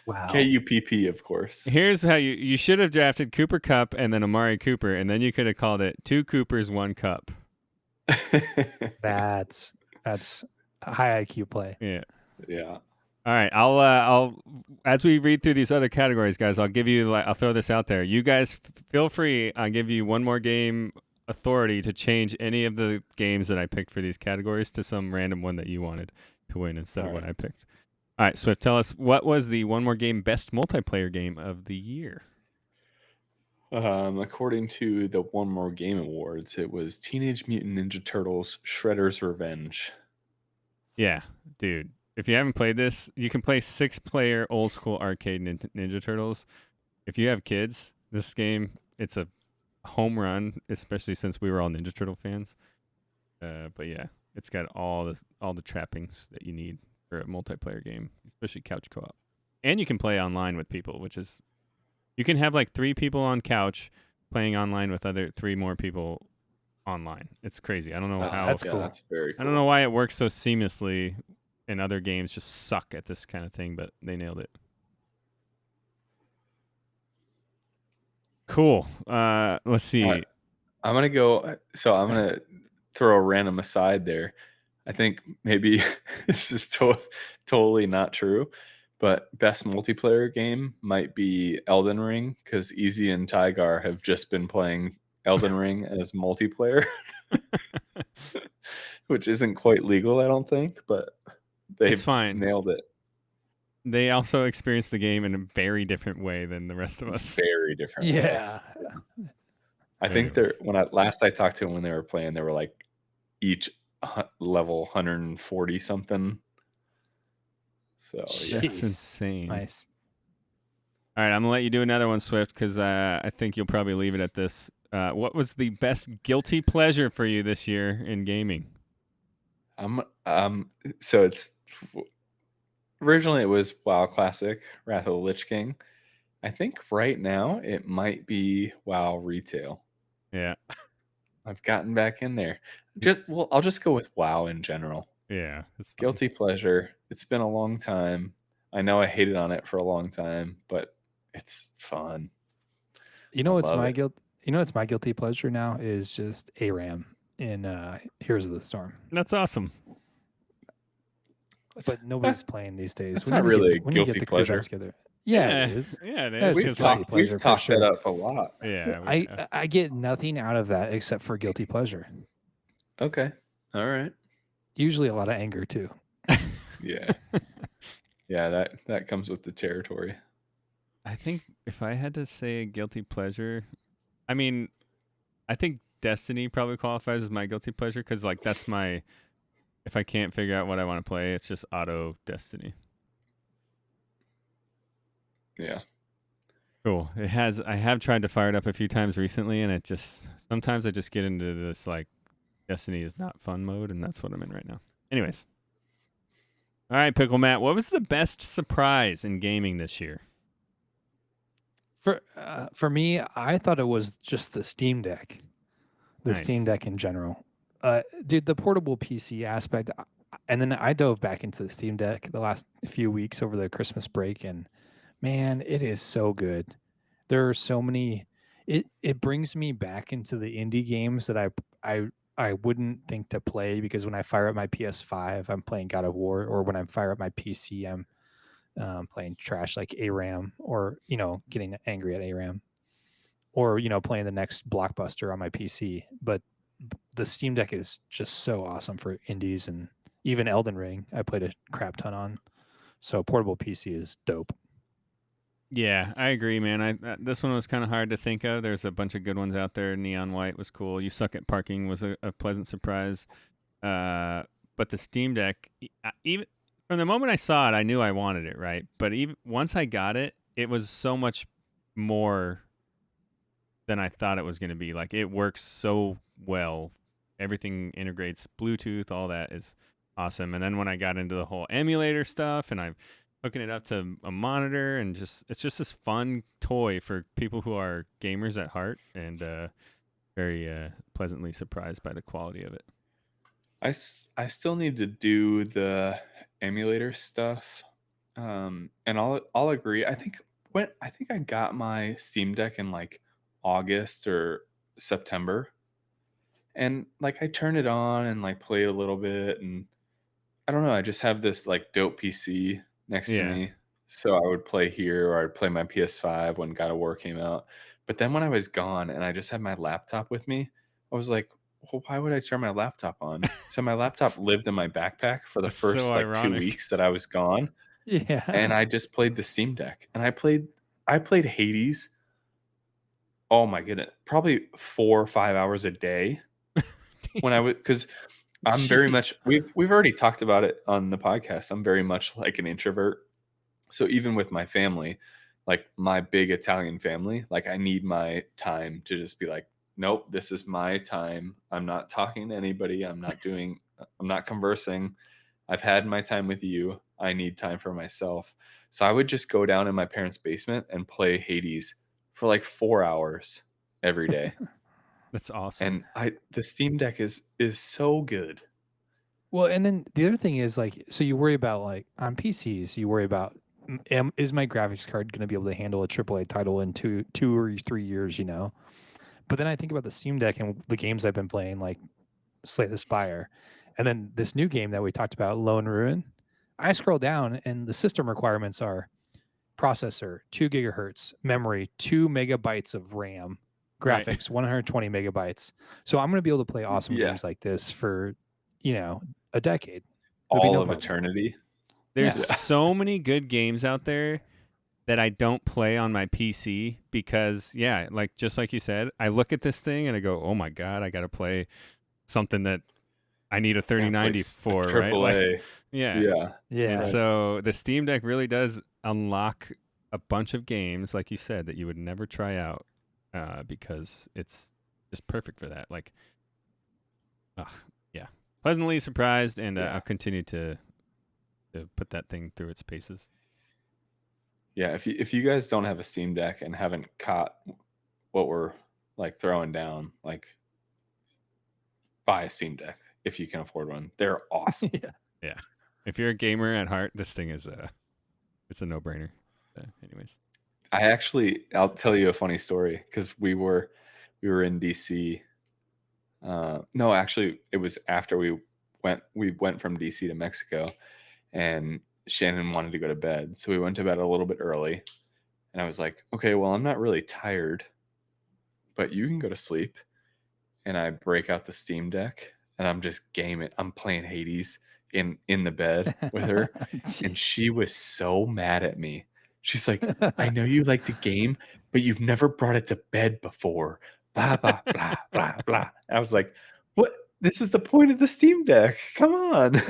Wow. KUPP, of course. Here's how you should have drafted Cooper Cup and then Amari Cooper, and then you could have called it 2 Coopers, 1 Cup. That's a high IQ play. Yeah. Yeah. All right. I'll as we read through these other categories, guys, I'll throw this out there. You guys feel free. I'll give you One More Game authority to change any of the games that I picked for these categories to some random one that you wanted to win instead of what I picked. All right, Swift, tell us, what was the One More Game best multiplayer game of the year? According to the One More Game Awards, it was Teenage Mutant Ninja Turtles Shredder's Revenge. Yeah, dude. If you haven't played this, you can play 6-player old school arcade Ninja Turtles. If you have kids, this game, it's a home run, especially since we were all Ninja Turtle fans. But yeah, it's got all the trappings that you need for a multiplayer game, especially couch co-op. And you can play online with people, which is, you can have like 3 people on couch playing online with other 3 more people online. It's crazy. I don't know how. That's cool. That's very cool. I don't know why it works so seamlessly, and other games just suck at this kind of thing, but they nailed it. Cool. Let's see. I'm going to go. So I'm going to throw a random aside there. I think maybe this is totally not true, but best multiplayer game might be Elden Ring, because Easy and Tygar have just been playing Elden Ring as multiplayer, which isn't quite legal, I don't think, but It's fine. nailed it. They also experienced the game in a very different way than the rest of us. Very different. Yeah. I think when I talked to them when they were playing, they were like each level 140 something. So yeah. That's insane. Nice. All right, I'm gonna let you do another one, Swift, because I think you'll probably leave it at this. What was the best guilty pleasure for you this year in gaming? So it's originally it was WoW Classic, Wrath of the Lich King. I think right now it might be WoW Retail. Yeah. I've gotten back in there. I'll just go with WoW in general. Yeah. It's fine. Guilty pleasure. It's been a long time. I know I hated on it for a long time, but it's fun. You know what's love my it. guilt? You know what's my guilty pleasure now is just ARAM in Heroes of the Storm. That's awesome. But nobody's playing these days. That's We not need to really we need to guilty get the crew back pleasure. together. Yeah, it is. Yeah, it That's is. a It's guilty like, pleasure We've for talked sure. that up a lot. yeah. I get nothing out of that except for guilty pleasure. Okay. All right. Usually a lot of anger too. Yeah. Yeah, that comes with the territory. I think if I had to say a guilty pleasure, I mean, I think Destiny probably qualifies as my guilty pleasure, because like that's my, if I can't figure out what I want to play, it's just auto Destiny. Yeah. Cool. It has. I have tried to fire it up a few times recently, and it just sometimes I just get into this like Destiny is not fun mode, and that's what I'm in right now. Anyways, all right, PickleMatt, what was the best surprise in gaming this year? For me, I thought it was just the Steam Deck, the Steam Nice. Deck in general. Dude, the portable PC aspect, and then I dove back into the Steam Deck the last few weeks over the Christmas break, and man, it is so good. There are so many. It brings me back into the indie games that I wouldn't think to play, because when I fire up my PS5, I'm playing God of War, or when I fire up my PC, I'm playing trash like ARAM, or getting angry at ARAM, or playing the next blockbuster on my PC. But the Steam Deck is just so awesome for indies, and even Elden Ring I played a crap ton on. So portable PC is dope. Yeah, I agree, man. This one was kind of hard to think of. There's a bunch of good ones out there. Neon White was cool. You Suck at Parking was a pleasant surprise. But the Steam Deck, even from the moment I saw it, I knew I wanted it, right? But even once I got it, it was so much more than I thought it was going to be. Like, it works so well. Everything integrates Bluetooth, all that is awesome. And then when I got into the whole emulator stuff, and I'm hooking it up to a monitor, and it's just this fun toy for people who are gamers at heart, and very pleasantly surprised by the quality of it. I still need to do the emulator stuff, and I'll agree. I think I got my Steam Deck in like August or September, and like I turned it on and like played a little bit, and I don't know. I just have this like dope PC next to Yeah. me, so I would play here, or I'd play my PS5 when God of War came out. But then when I was gone and I just had my laptop with me, I was like, well, why would I turn my laptop on? So my laptop lived in my backpack for the That's so first like 2 ironic. weeks that I was gone, and Yeah. I just played the Steam Deck, and I played Hades. Oh my goodness, probably 4 or 5 hours a day when I would, because I'm very much, Jeez. we've already talked about it on the podcast. I'm very much like an introvert. So even with my family, like my big Italian family, like I need my time to just be like, nope, this is my time. I'm not talking to anybody. I'm not conversing. I've had my time with you. I need time for myself. So I would just go down in my parents' basement and play Hades for like 4 hours every day. That's awesome. And the Steam Deck is so good. Well, and then the other thing is, like, so you worry about, like, on PCs, you worry about, is my graphics card going to be able to handle a AAA title in two or 3 years, But then I think about the Steam Deck and the games I've been playing, like Slay the Spire, and then this new game that we talked about, Lone Ruin. I scroll down and the system requirements are processor 2 gigahertz, memory 2 megabytes of RAM, Right. graphics 120 megabytes. So I'm going to be able to play awesome Yeah. games like this for a decade. It'll be All no of problem. eternity. There's Yeah. so many good games out there that I don't play on my PC because, yeah, like just like you said, I look at this thing and I go, "Oh my god, I got to play something that I need a Gotta play 3090 a for," right? Like, AAA. yeah. Yeah. And Yeah. so the Steam Deck really does unlock a bunch of games, like you said, that you would never try out because it's just perfect for that. Like, yeah, pleasantly surprised, and Yeah. I'll continue to put that thing through its paces. Yeah. If you guys don't have a Steam Deck and haven't caught what we're like throwing down, like buy a Steam Deck if you can afford one. They're awesome. Yeah. Yeah, if you're a gamer at heart, this thing is it's a no-brainer. Anyways, I'll tell you a funny story, because we were in DC. No, actually, it was after we went from DC to Mexico, and Shannon wanted to go to bed, so we went to bed a little bit early. And I was like, okay, well, I'm not really tired, but you can go to sleep. And I break out the Steam Deck and I'm just gaming. I'm playing Hades in the bed with her, and Jeez. she was so mad at me. She's like, I know you like to game, but you've never brought it to bed before. Blah blah blah blah blah. I was like, what? This is the point of the Steam Deck. Come on.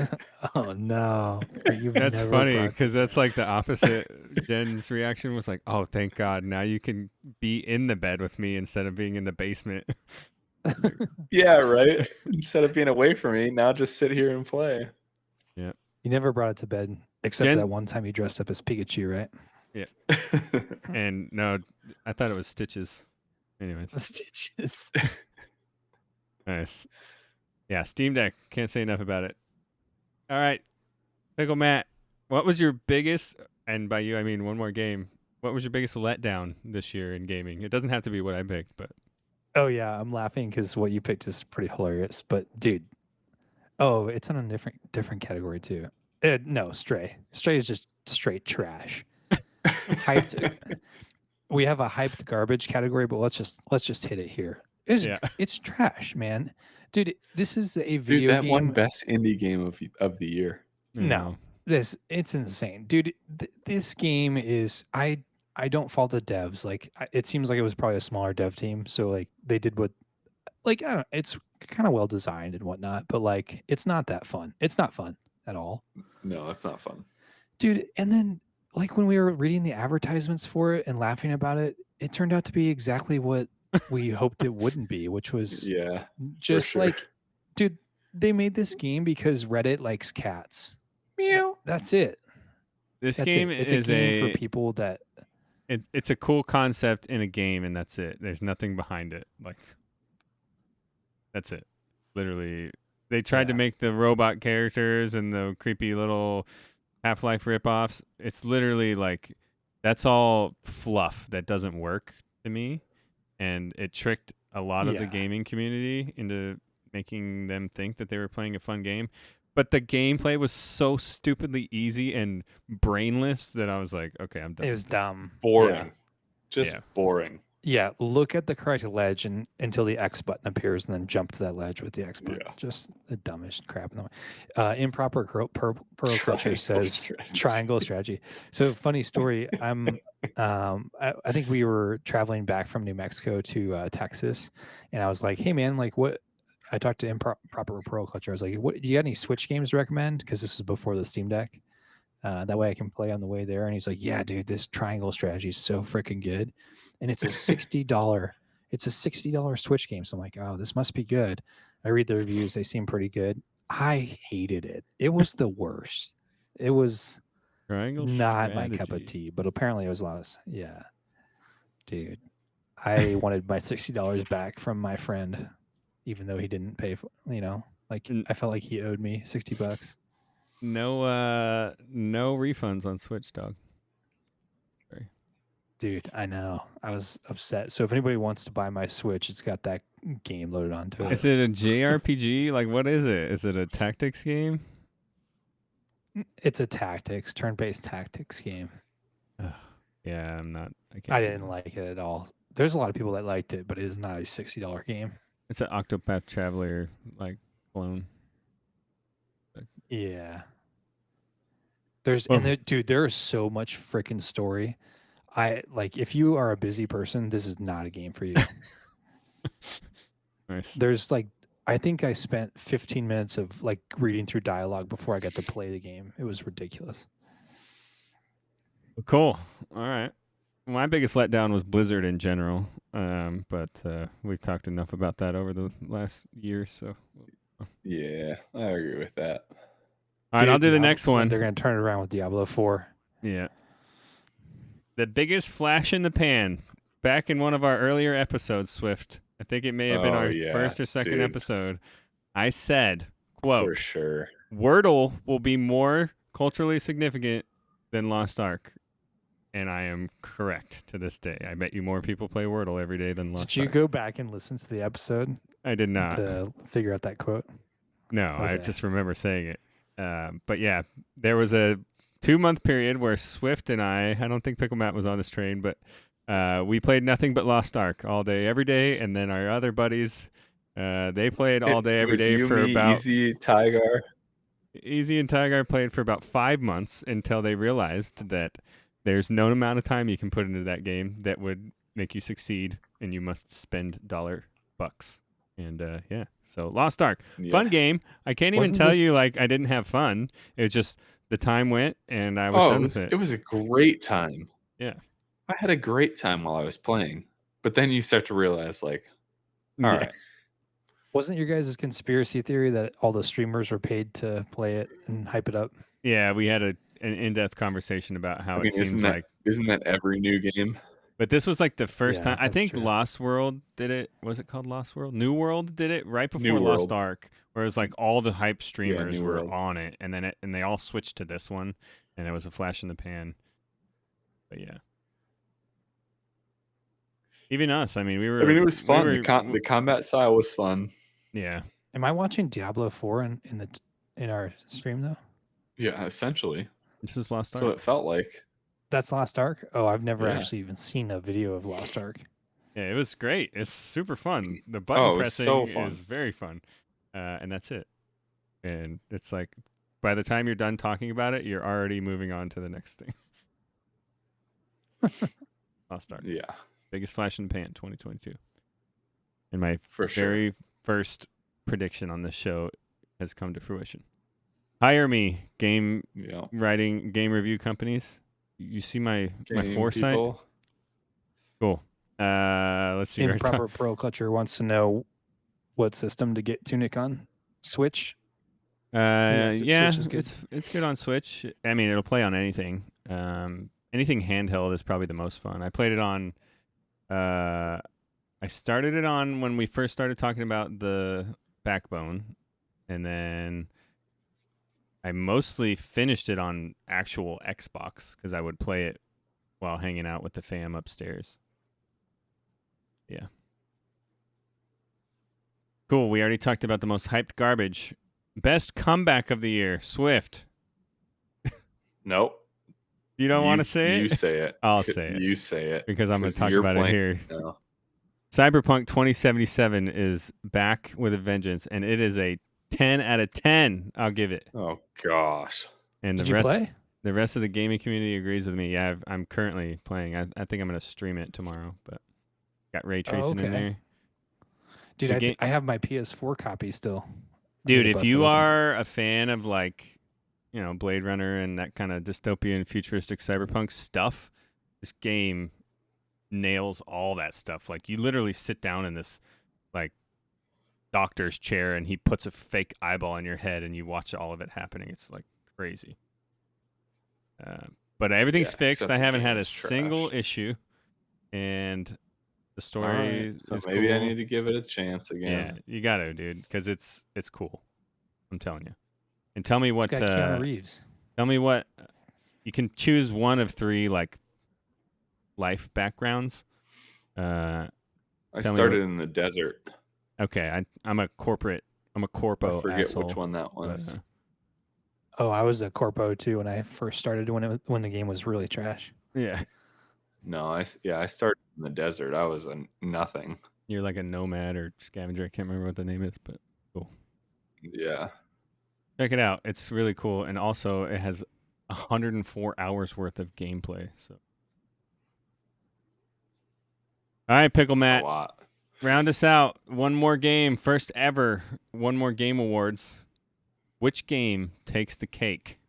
Oh no! But you've That's never funny brought because that's like the opposite. Jen's reaction was like, "Oh, thank God! Now you can be in the bed with me instead of being in the basement." Yeah, right. Instead of being away from me, now just sit here and play. Yeah, You never brought it to bed, except for Jen- that one time you dressed up as Pikachu, right? and no, I thought it was Stitches. Anyways, Stitches. nice. Yeah, Steam Deck. Can't say enough about it. All right, PickleMatt, what was your biggest, and by you I mean one more game, what was your biggest letdown this year in gaming? It doesn't have to be what I picked, but Oh yeah, I'm laughing because what you picked is pretty hilarious. But dude, oh, it's on a different category too. No, Stray. Stray is just straight trash. Hyped. We have a hyped garbage category, but let's just hit it here. yeah. It's trash, man. Dude, this is a Dude, video that game. won best indie game of the year. No, it's insane, dude. This game is I don't fault the devs. Like it seems like it was probably a smaller dev team, so like they did what like I don't. It's kind of well designed and whatnot, but like it's not that fun. It's not fun at all, No, that's not fun. dude. And then like when we were reading the advertisements for it and laughing about it, it turned out to be exactly what we hoped it wouldn't be, which was Yeah, just sure. like, dude, they made this game because Reddit likes cats. Meow. That's it. This That's game it. It's is a game for people that it's a cool concept in a game, and that's it. There's nothing behind it. Like, that's it. Literally, they tried to Yeah. make the robot characters and the creepy little Half-Life ripoffs. It's literally like that's all fluff that doesn't work to me, and it tricked a lot of the Yeah. gaming community into making them think that they were playing a fun game. But the gameplay was so stupidly easy and brainless that I was like, okay, I'm done. it was dumb. Boring. Just Yeah. boring. Yeah, look at the correct ledge and until the X button appears, and then jump to that ledge with the X button. Yeah. Just the dumbest crap in the way. Improper pearl culture Triangle says strategy. triangle strategy. So funny story. I think we were traveling back from New Mexico to Texas, and I was like, "Hey man, like what?" I talked to Improper Pearl Clutcher. I was like, "What? Do you got any Switch games to recommend?" Because this is before the Steam Deck. That way I can play on the way there. And he's like, "Yeah, dude, this triangle strategy is so freaking good, and it's a $60. It's a $60 Switch game." So I'm like, "Oh, this must be good." I read the reviews; they seem pretty good. I hated it. It was the worst. It was Triangle not my cup of strategy. tea. But apparently, it was a lot of yeah, dude. I wanted my $60 back from my friend, even though he didn't pay for. Like N- I felt like he owed me $60. No refunds on Switch, dog. Sorry. Dude, I know. I was upset. So if anybody wants to buy my Switch, it's got that game loaded onto it. Is it a JRPG? Like, what is it? Is it a tactics game? It's a turn-based tactics game. Ugh. Yeah, I'm not. I can't. I do didn't this. like it at all. There's a lot of people that liked it, but it is not a $60 game. It's an Octopath Traveler like clone. Yeah. There's Oh. and there, dude, there is so much freaking story. I like if you are a busy person, this is not a game for you. Nice. There's like I think I spent 15 minutes of like reading through dialogue before I got to play the game. It was ridiculous. Cool. All right. My biggest letdown was Blizzard in general, but we've talked enough about that over the last year. So, Yeah, I agree with that. all right, I'll do the Diablo- next one. They're going to turn it around with Diablo 4. Yeah. The biggest flash in the pan. Back in one of our earlier episodes, Swift. I think it may have been Oh, our yeah, first or second dude. episode. I said, quote, For sure. Wordle will be more culturally significant than Lost Ark. And I am correct to this day. I bet you more people play Wordle every day than Lost Did you Ark. go back and listen to the episode I did not. to figure out that quote? No, I Okay. just remember saying it. But yeah, there was a 2-month period where Swift and I don't think PickleMatt was on this train, but we played nothing but Lost Ark all day, every day. And then our other buddies, they played all day, every day for about... Easy, Tigar. Easy and Tigar played for about 5 months until they realized that there's no amount of time you can put into that game that would make you succeed, and you must spend $bucks. And yeah, so Lost Ark, Yeah. fun game. I can't even Wasn't tell this- you like I didn't have fun. It was just the time went and I was done with it. It was a great time. Yeah. I had a great time while I was playing. But then you start to realize, like, all Yeah. right, Wasn't your guys' conspiracy theory that all the streamers were paid to play it and hype it up? Yeah, we had an in-depth conversation about how I mean, it seems like. isn't that every new game? But this was like the first Yeah, time. I that's think true. Lost World did it. Was it called Lost World? New World did it right before New Lost World. Ark, where it was like all the hype streamers New were World. on it, and then they all switched to this one, and it was a flash in the pan. But yeah, even us. I mean, we were. I mean, it was fun. We were, The combat style was fun. yeah. Am I watching Diablo 4 in our stream though? Yeah, essentially. This is Lost Ark. So it felt like. That's Lost Ark? Oh, I've never Yeah. actually even seen a video of Lost Ark. Yeah, it was great. It's super fun. The button it was pressing so fun. is very fun, and that's it. And it's like, by the time you're done talking about it, you're already moving on to the next thing. Lost Ark. Yeah, Biggest flash in the pan, 2022. And my for sure. very first prediction on this show has come to fruition. Hire me, game Yeah. writing, game review companies. You see my Game foresight? people. Cool. Let's see. we're Improper Pro Clutcher wants to know what system to get Tunic on. Switch? Yes, yeah, Switch is good. it's good on Switch. I mean, it'll play on anything. Anything handheld is probably the most fun. I played it on. I started it on when we first started talking about the Backbone, and then I mostly finished it on actual Xbox because I would play it while hanging out with the fam upstairs. Yeah. Cool. We already talked about the most hyped garbage. Best comeback of the year, Swift. Nope. You don't want to say You it? say it. I'll say it. You say it. Because I'm going to 'cause talk you're about it playing here. now. Cyberpunk 2077 is back with a vengeance, and it is a 10 out of 10. I'll give it. Oh gosh. And Did the you rest, play? the rest of the gaming community agrees with me. Yeah, I'm currently playing. I think I'm going to stream it tomorrow, but got ray tracing in okay. there. Dude, The I, game- I have my PS4 copy still. I Dude, need to if bust you it open. are a fan of like, Blade Runner and that kind of dystopian futuristic cyberpunk stuff, this game nails all that stuff. Like you literally sit down in this like doctor's chair and he puts a fake eyeball in your head and you watch all of it happening. It's like crazy. But everything's Yeah, fixed. except I the haven't had game a is single trash. issue, and the All story right, so is maybe I cool. need to give it a chance Yeah, again. you got to, dude, because it's cool. I'm telling you. And tell me what. It's got Keanu Reeves. Tell me what. You can choose one of three like life backgrounds. I Tell me started in the desert. Okay, I'm a corpo I forget asshole. which one that but, was. Oh, I was a corpo too when I first started when the game was really trash. yeah, No, I started in the desert. I was a nothing. you're like a nomad or scavenger. I can't remember what the name is, but cool. Yeah. Check it out. It's really cool, and also it has 104 hours worth of gameplay. So, all right, That's a PickleMatt, lot. round us out. One more game, first ever One More Game Awards. Which game takes the cake?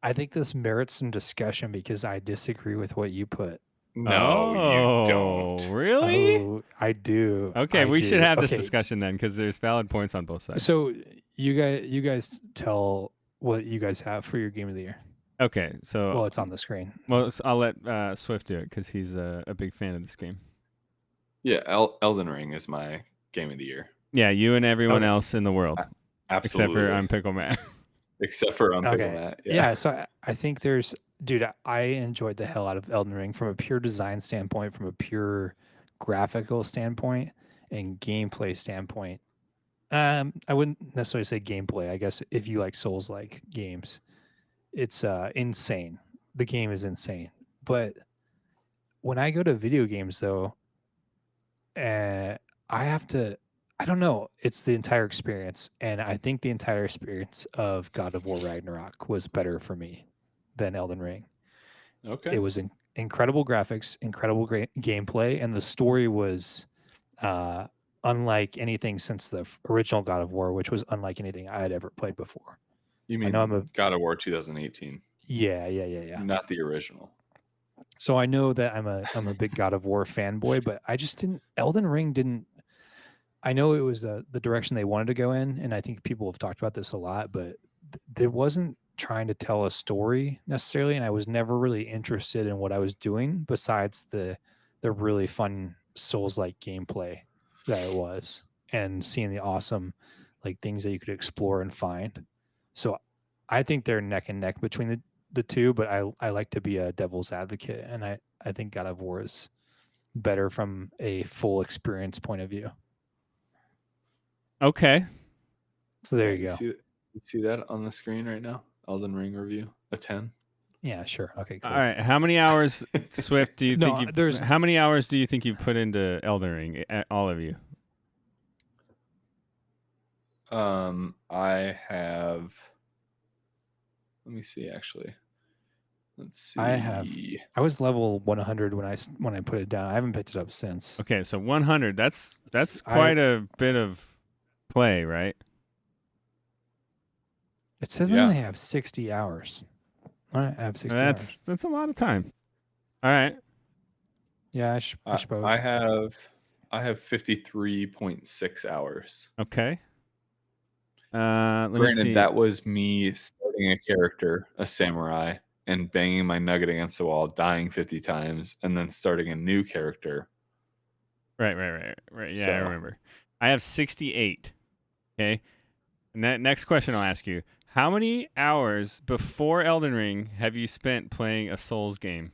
I think this merits some discussion because I disagree with what you put. No, you don't. Really? Oh, I do. Okay, I we should do. have this Okay, discussion then, because there's valid points on both sides. So you guys tell what you guys have for your game of the year. Okay, so Well, it's on the screen. I'll let Swift do it because he's a big fan of this game. Yeah, Elden Ring is my game of the year. Yeah, you and everyone Okay. else in the world, Absolutely. except for I'm PickleMatt. Except for Okay. ImPickleMatt. Yeah, so I think dude, I enjoyed the hell out of Elden Ring from a pure design standpoint, from a pure graphical standpoint, and gameplay standpoint. I wouldn't necessarily say gameplay. I guess if you like Souls-like games, it's insane. The game is insane. But when I go to video games, though, I don't know. It's the entire experience. And I think the entire experience of God of War Ragnarok was better for me than Elden Ring. Okay. It was incredible graphics, incredible great gameplay, and the story was unlike anything since the original God of War, which was unlike anything I had ever played before. You I know I'm a mean God of War 2018, yeah. not the original. So I know that I'm a big God of War fanboy, but I just didn't. Elden Ring didn't. I know it was the direction they wanted to go in, and I think people have talked about this a lot, but there wasn't trying to tell a story necessarily, and I was never really interested in what I was doing besides the really fun Souls-like gameplay that it was, and seeing the awesome like things that you could explore and find. So I think they're neck and neck between the two, but I like to be a devil's advocate, and I think God of War is better from a full experience point of view. Okay. So there Yeah, you go. You see that on the screen right now? Elden Ring review, a 10. Yeah, sure. Okay, cool. All right. How many hours, Swift, do you No, think there's- how many hours do you think you've put into Elden Ring, all of you? I have. Let me see. Actually, let's see. I was level 100 when I put it down. I haven't picked it up since. Okay, so 100. That's I- quite a bit of play, right? It says I only have 60 hours. All right, I have 60 hours. That's a lot of time. All right. Yeah, I suppose. I have 53.6 hours. Okay. Let me Granted, see. that was me starting a character, a samurai, and banging my nugget against the wall, dying 50 times, and then starting a new character. Right. Yeah, I So- remember. I have 68. Okay. And that next question I'll ask you: how many hours before Elden Ring have you spent playing a Souls game?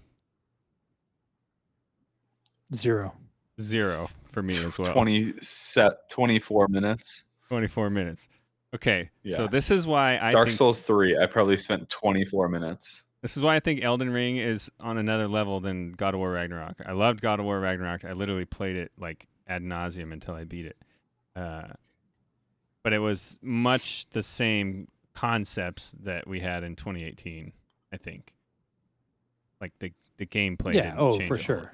0. 0 for me as well. 24 minutes. 24 minutes. Okay. So Yeah. this is why I Dark think Souls 3, I probably spent 24 minutes. this is why I think Elden Ring is on another level than God of War Ragnarok. I loved God of War Ragnarok. I literally played it like ad nauseum until I beat it. But it was much the same concepts that we had in 2018, I think. Like the gameplay Yeah, didn't oh, change for a whole sure. lot.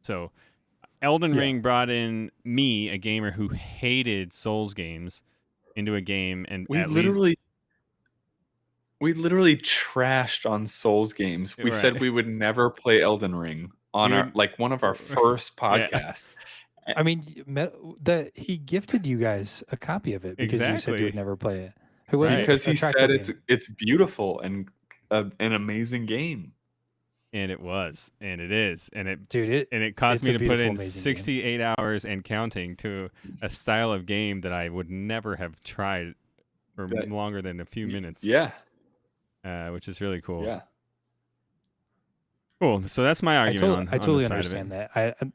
So Elden Yeah. Ring brought in me, a gamer who hated Souls games, into a game, and We literally trashed on Souls games. We said Right. we would never play Elden Ring on We our would- one of our first Yeah. podcasts. I mean, he gifted you guys a copy of it because you said Exactly. you would never play it. Who was Right. it? Because he A said tractor game. it's beautiful and an amazing game. And it was, and it is, and it Dude, caused it's me a to put beautiful, in amazing 68 hours and counting to a style of game that I would never have tried for longer than a few minutes. Yeah. Which is really cool. Yeah. Cool. So that's my argument. I totally on the understand side of that. I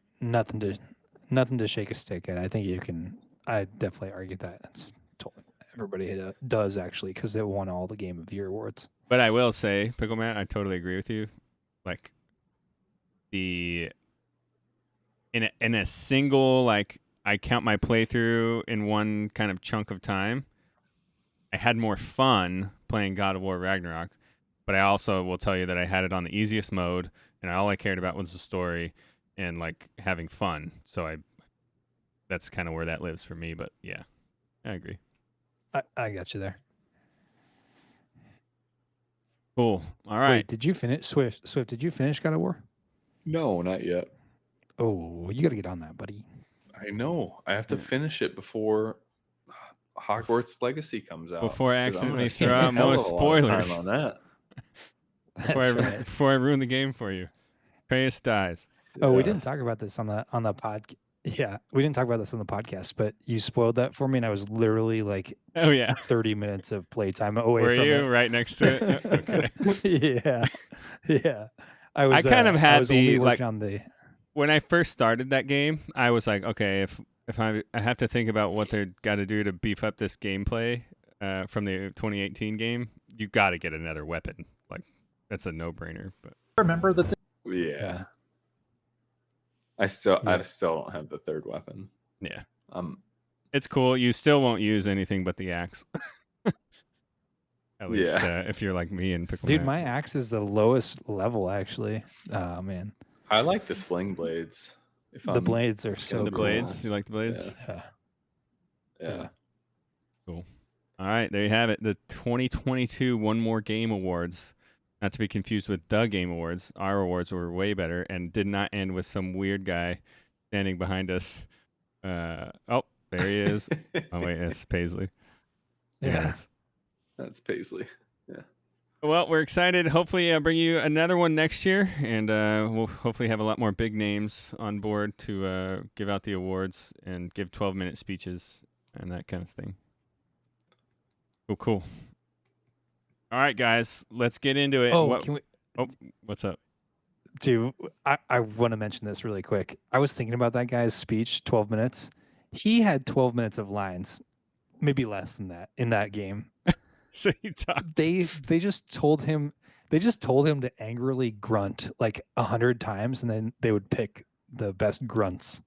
nothing to shake a stick at. I think you can. I definitely argue that. It's totally everybody does actually because it won all the Game of the Year awards. But I will say, PickleMatt, I totally agree with you. Like in a single, like, I count my playthrough in one kind of chunk of time, I had more fun playing God of War Ragnarok, but I also will tell you that I had it on the easiest mode, and all I cared about was the story and like having fun. So that's kind of where that lives for me. But yeah, I agree. I got you there. Cool. All right. Wait, did you finish Swift? Did you finish God of War? No, not yet. Oh, you got to get on that, buddy. I know. I have to finish it before Hogwarts Legacy comes out. Before I 'cause I'm gonna accidentally spend throw a out hell more of a lot of time spoilers. on that. Before I ruin the game for you. Atreus dies. Oh, we Yeah. didn't talk about this on the pod. Yeah, we didn't talk about this on the podcast, but you spoiled that for me, and I was literally like Oh yeah. 30 minutes of playtime away Were from you it. right next to it? Okay. yeah. I was. kind of had I was only the, working on the. When I first started that game, I was like, okay, if I have to think about what they've got to do to beef up this gameplay from the 2018 game, you got to get another weapon. Like, that's a no-brainer. But remember that Yeah. I still don't have the third weapon. yeah, Um, it's cool. You still won't use anything but the axe. At least if you're like me and PickleMatt. Dude, my axe is the lowest level actually. Oh man. I like the sling blades. If The I'm blades are looking so at the cool. blades. You like the blades? Yeah. Yeah. Cool. All right, there you have it. The 2022 One More Game Awards. Not to be confused with the Game Awards. Our awards were way better and did not end with some weird guy standing behind us. Oh, there he is. Oh wait, it's Paisley. Yeah. Anyways. That's Paisley. Yeah. Well, we're excited. Hopefully, bring you another one next year, and we'll hopefully have a lot more big names on board to give out the awards and give 12-minute speeches and that kind of thing. Cool. All right, guys, let's get into it. Oh, can we? What's up? Dude, I want to mention this really quick. I was thinking about that guy's speech, 12 minutes. He had 12 minutes of lines, maybe less than that in that game. So he talked. They just told him to angrily grunt like 100 times, and then they would pick the best grunts.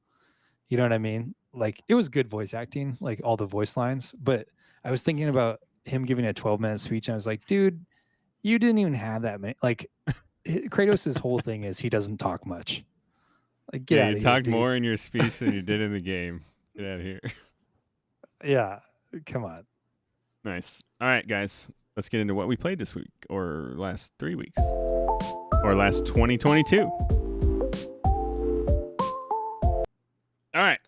You know what I mean? Like, it was good voice acting, like all the voice lines. But I was thinking about him giving a 12-minute speech, and I was like, dude, you didn't even have that many. Like, Kratos' whole thing is he doesn't talk much. Like, get out You of here, talked dude. more in your speech than you did in the game. Get out of here. Yeah, come on. Nice. All right, guys, let's get into what we played this week, or last 3 weeks, or last 2022. All right,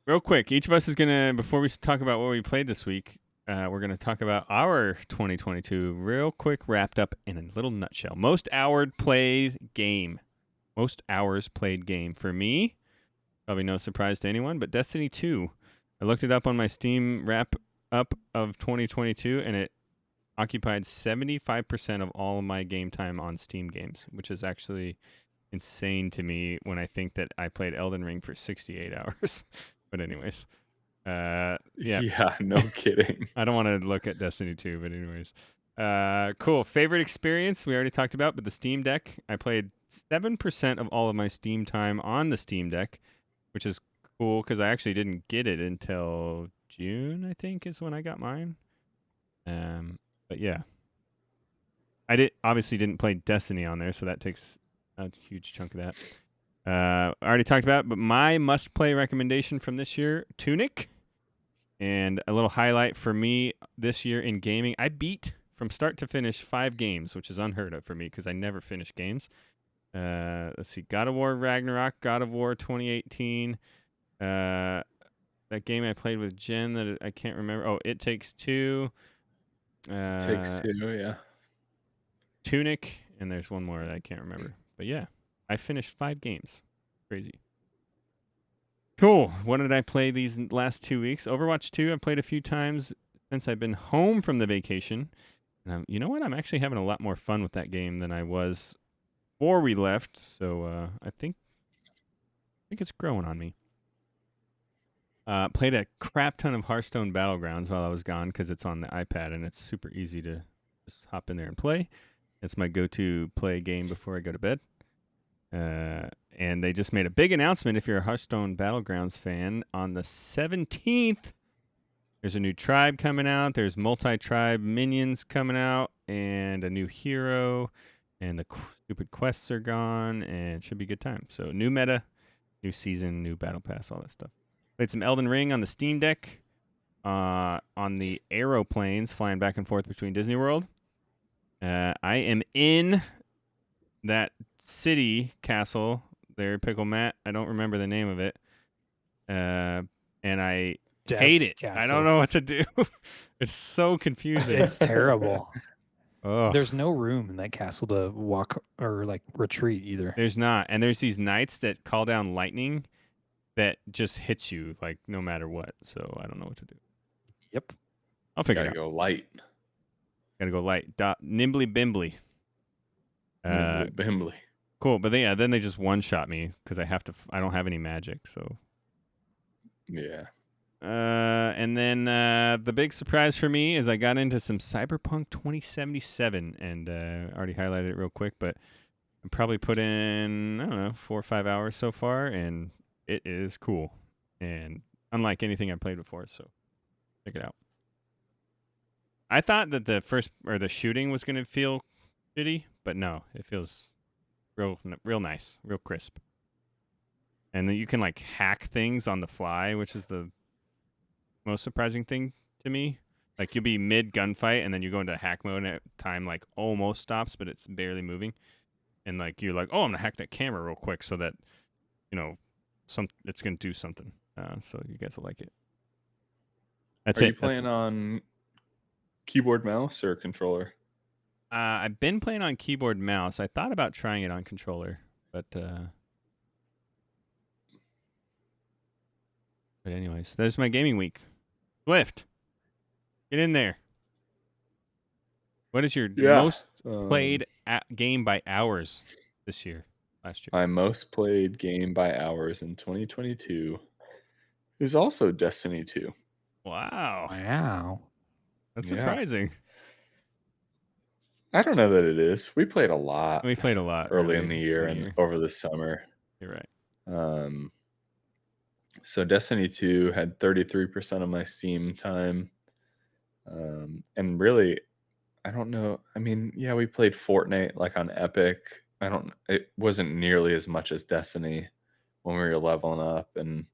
real quick. Each of us is gonna, before we talk about what we played this week, we're gonna talk about our 2022 real quick, wrapped up in a little nutshell. Most hours played game for me. Probably no surprise to anyone, but Destiny 2. I looked it up on my Steam wrap up of 2022, and it occupied 75% of all of my game time on Steam games, which is actually insane to me when I think that I played Elden Ring for 68 hours. But anyways, yeah, no kidding. I don't want to look at Destiny 2, but anyways. Cool. Favorite experience we already talked about, but the Steam Deck. I played 7% of all of my Steam time on the Steam Deck, which is cool because I actually didn't get it until June, I think, is when I got mine. But yeah, I obviously didn't play Destiny on there, so that takes a huge chunk of that. I already talked about it, but my must-play recommendation from this year, Tunic. And a little highlight for me this year in gaming, I beat from start to finish 5 games, which is unheard of for me because I never finish games. Let's see, God of War Ragnarok, God of War 2018. That game I played with Jen that I can't remember. Oh, It Takes Two. Takes Two, yeah. Tunic, and there's one more that I can't remember. But yeah, I finished 5 games. Crazy. Cool. What did I play these last 2 weeks? Overwatch 2 I've played a few times since I've been home from the vacation. And you know what? I'm actually having a lot more fun with that game than I was before we left. So I think it's growing on me. Played a crap ton of Hearthstone Battlegrounds while I was gone because it's on the iPad and it's super easy to just hop in there and play. It's my go-to play game before I go to bed. And they just made a big announcement if you're a Hearthstone Battlegrounds fan. On the 17th, there's a new tribe coming out. There's multi-tribe minions coming out and a new hero. And the stupid quests are gone and it should be a good time. So new meta, new season, new battle pass, all that stuff. Played some Elden Ring on the Steam Deck, on the aeroplanes flying back and forth between Disney World. I am in that city castle there, ImPickleMatt. I don't remember the name of it. And I hate it. Castle. I don't know what to do. It's so confusing. It's terrible. Ugh. There's no room in that castle to walk or like retreat either. There's not. And there's these knights that call down lightning that just hits you like no matter what. So I don't know what to do. Yep. I'll figure it Gotta out. go light. Gotta go light. Nimbly bimbly. Bimbly. Cool. But then they just one-shot me because I don't have any magic. So. Yeah. And then the big surprise for me is I got into some Cyberpunk 2077 and already highlighted it real quick, but I probably put in, I don't know, 4 or 5 hours so far, and it is cool. And unlike anything I've played before, so check it out. I thought that the shooting was going to feel shitty, but no, it feels real nice, real crisp. and then you can like hack things on the fly, which is the most surprising thing to me. Like you'll be mid gunfight and then you go into hack mode and time like almost stops, but it's barely moving. And like you're like, oh, I'm gonna hack that camera real quick so that it's gonna do something. So you guys will like it. That's Are it. you playing on keyboard, mouse, or controller? I've been playing on keyboard mouse. I thought about trying it on controller, but anyways, there's my gaming week. Swift, get in there. What is your most played game by hours this year? Last year, my most played game by hours in 2022 is also Destiny 2. Wow, Wow. that's Yeah. surprising. I don't know that it is. We played a lot. We played a lot early in the year and over the summer. You're right. So Destiny 2 had 33% of my Steam time. And really, I don't know. I mean, yeah, we played Fortnite like on Epic. It wasn't nearly as much as Destiny when we were leveling up and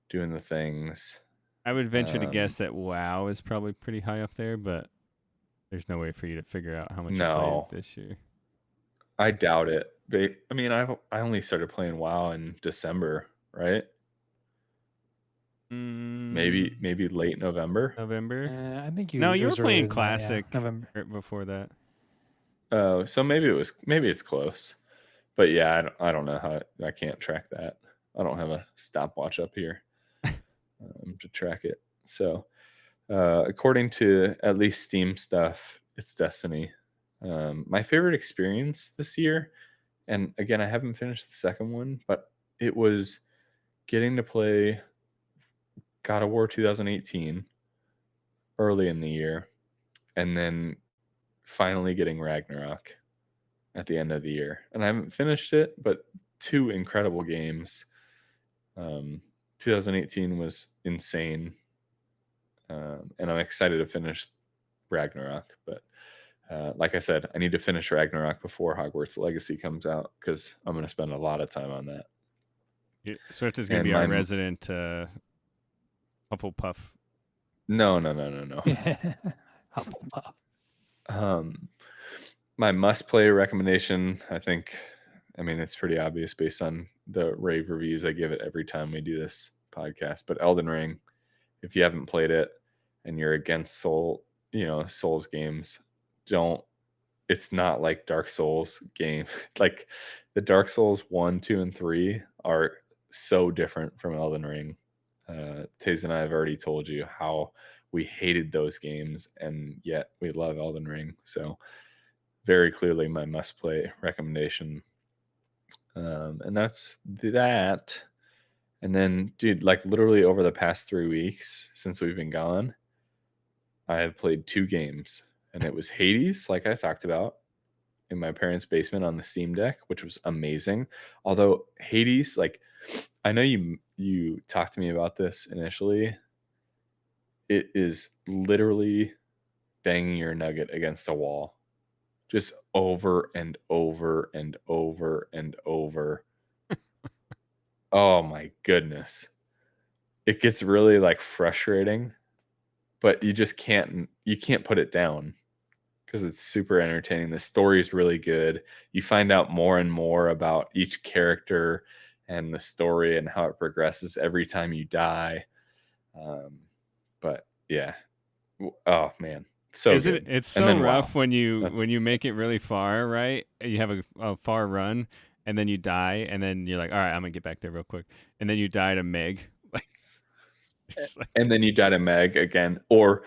doing the things. I would venture to guess that WoW is probably pretty high up there, but there's no way for you to figure out how much you played this year. I doubt it. But I mean, I only started playing WoW in December, right? Maybe late November. I think you. No, you were playing earlier than that, Classic yeah. November. before that. Oh, so maybe it's close. But yeah, I don't know how I can't track that. I don't have a stopwatch up here to track it. So, according to at least Steam stuff, it's Destiny. My favorite experience this year, and again, I haven't finished the second one, but it was getting to play God of War 2018 early in the year, and then finally getting Ragnarok at the end of the year. And I haven't finished it, but two incredible games. 2018 was insane, and I'm excited to finish Ragnarok. But like I said, I need to finish Ragnarok before Hogwarts Legacy comes out because I'm going to spend a lot of time on that. Swift is going to be our resident Hufflepuff. No. Hufflepuff. My must-play recommendation, I mean, it's pretty obvious based on the rave reviews I give it every time we do this podcast, but Elden Ring, if you haven't played it and you're against Souls games, it's not like Dark Souls game. Like the Dark Souls 1, 2, and 3 are so different from Elden Ring. Taze and I have already told you how we hated those games, and yet we love Elden Ring. So very clearly my must-play recommendation. And that's that. And then, dude, like literally over the past 3 weeks since we've been gone, I have played 2 games. And it was Hades, like I talked about, in my parents' basement on the Steam Deck, which was amazing. Although Hades, like, I know you talked to me about this initially. It is literally banging your nugget against a wall. Just over and over and over and over. Oh my goodness. It gets really like frustrating, but you can't put it down because it's super entertaining. The story is really good. You find out more and more about each character and the story and how it progresses every time you die. But yeah. Oh man. So good. It's so rough when you make it really far, right? You have a far run, and then you die, and then you're like, all right, I'm gonna get back there real quick, and then you die to Meg, and then you die to Meg again, or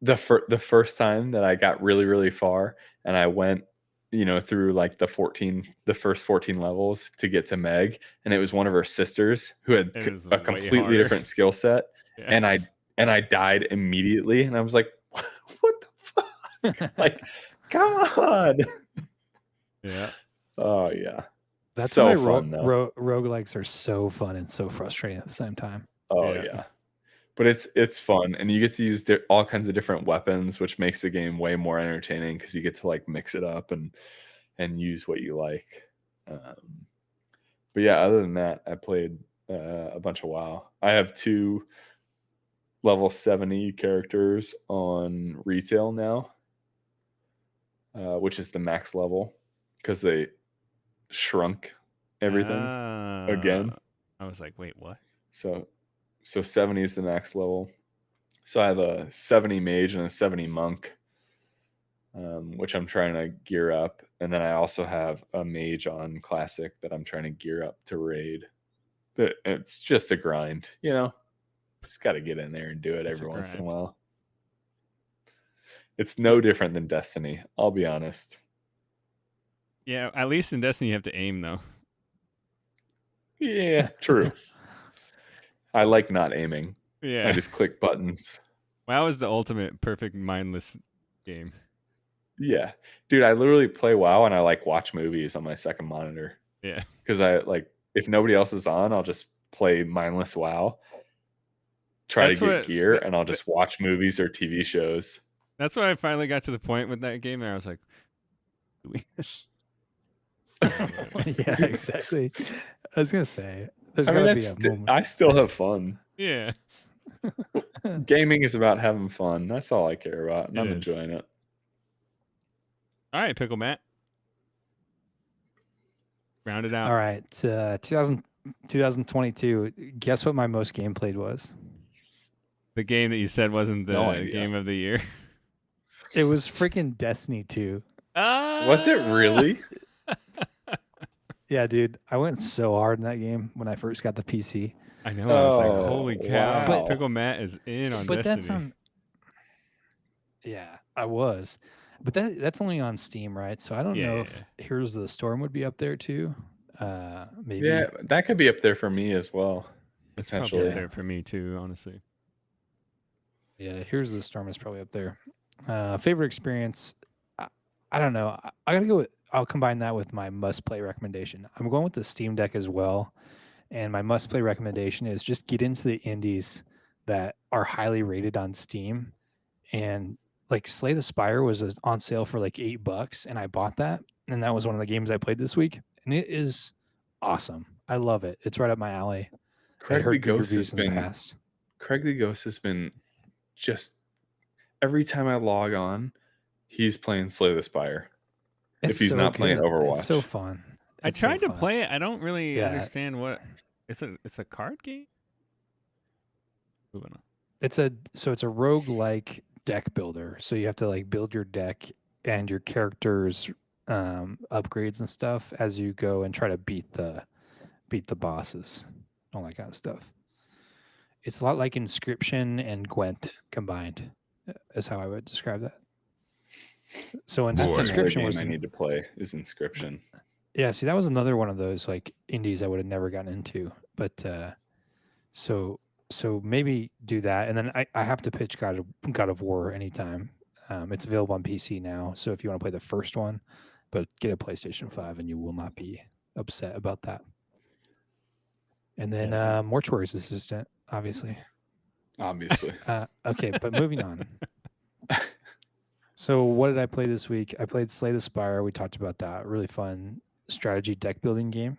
the first time that I got really really far, and I went, through like the first 14 levels to get to Meg, and it was one of her sisters who had a completely different skill set, and I died immediately, and I was like, what the fuck? Like, come on. Yeah. Oh yeah. That's so why fun though. Roguelikes are so fun and so frustrating at the same time. Oh yeah. But it's fun, and you get to use all kinds of different weapons, which makes the game way more entertaining because you get to like mix it up and use what you like. But yeah, other than that, I played a bunch of WoW. I have 2 level 70 characters on retail now, which is the max level because they shrunk everything again. I was like, wait, what? So 70 is the max level. So I have a 70 mage and a 70 monk, which I'm trying to gear up. And then I also have a mage on classic that I'm trying to gear up to raid. But it's just a grind, you know? Just got to get in there and do it every once in a while. It's no different than Destiny, I'll be honest. Yeah, at least in Destiny you have to aim, though. Yeah, true. I like not aiming. Yeah. I just click buttons. WoW is the ultimate perfect mindless game. Yeah. Dude, I literally play WoW and I like watch movies on my second monitor. Yeah. Because I like, if nobody else is on, I'll just play mindless WoW. Try to get gear and I'll just watch movies or TV shows. That's why I finally got to the point with that game there. I was like, yeah, exactly. I was gonna say, there's I mean, gotta be a moment. I still have fun. Yeah. Gaming is about having fun. That's all I care about, and I'm enjoying it. All right, PickleMatt. Round it out. All right, 2022. Guess what my most game played was? The game that you said wasn't the game of the year. It was freaking Destiny 2. Was it really? Yeah, dude. I went so hard in that game when I first got the PC. I know. I was like, holy cow. Wow. PickleMatt is in on Destiny. That's on... Yeah, I was. But that's only on Steam, right? So I don't know if Heroes of the Storm would be up there too. Maybe. Yeah, that could be up there for me as well. It's probably up there for me too, honestly. Yeah, Heroes of the Storm is probably up there. Favorite experience, I don't know. I gotta go with, I'll combine that with my must-play recommendation. I'm going with the Steam Deck as well. And my must-play recommendation is just get into the indies that are highly rated on Steam. And like Slay the Spire was on sale for like $8, and I bought that. And that was one of the games I played this week. And it is awesome. I love it. It's right up my alley. Craig the Ghost has been just every time I log on, he's playing Slay the Spire. If he's not playing Overwatch. It's so fun. I tried to play it. I don't really understand what it's a card game. Moving on. It's a roguelike deck builder. So you have to like build your deck and your characters upgrades and stuff as you go and try to beat the bosses, all that kind of stuff. It's a lot like Inscription and Gwent combined, is how I would describe that. So Inscription was I need to play is Inscription. Yeah, see, that was another one of those like indies I would have never gotten into. But so maybe do that, and then I have to pitch God of War anytime. It's available on PC now, so if you want to play the first one, but get a PlayStation 5 and you will not be upset about that. And then Mortuary's Assistant, obviously. Okay, but moving on. So what did I play this week? I played Slay the Spire. We talked about that. Really fun strategy deck building game.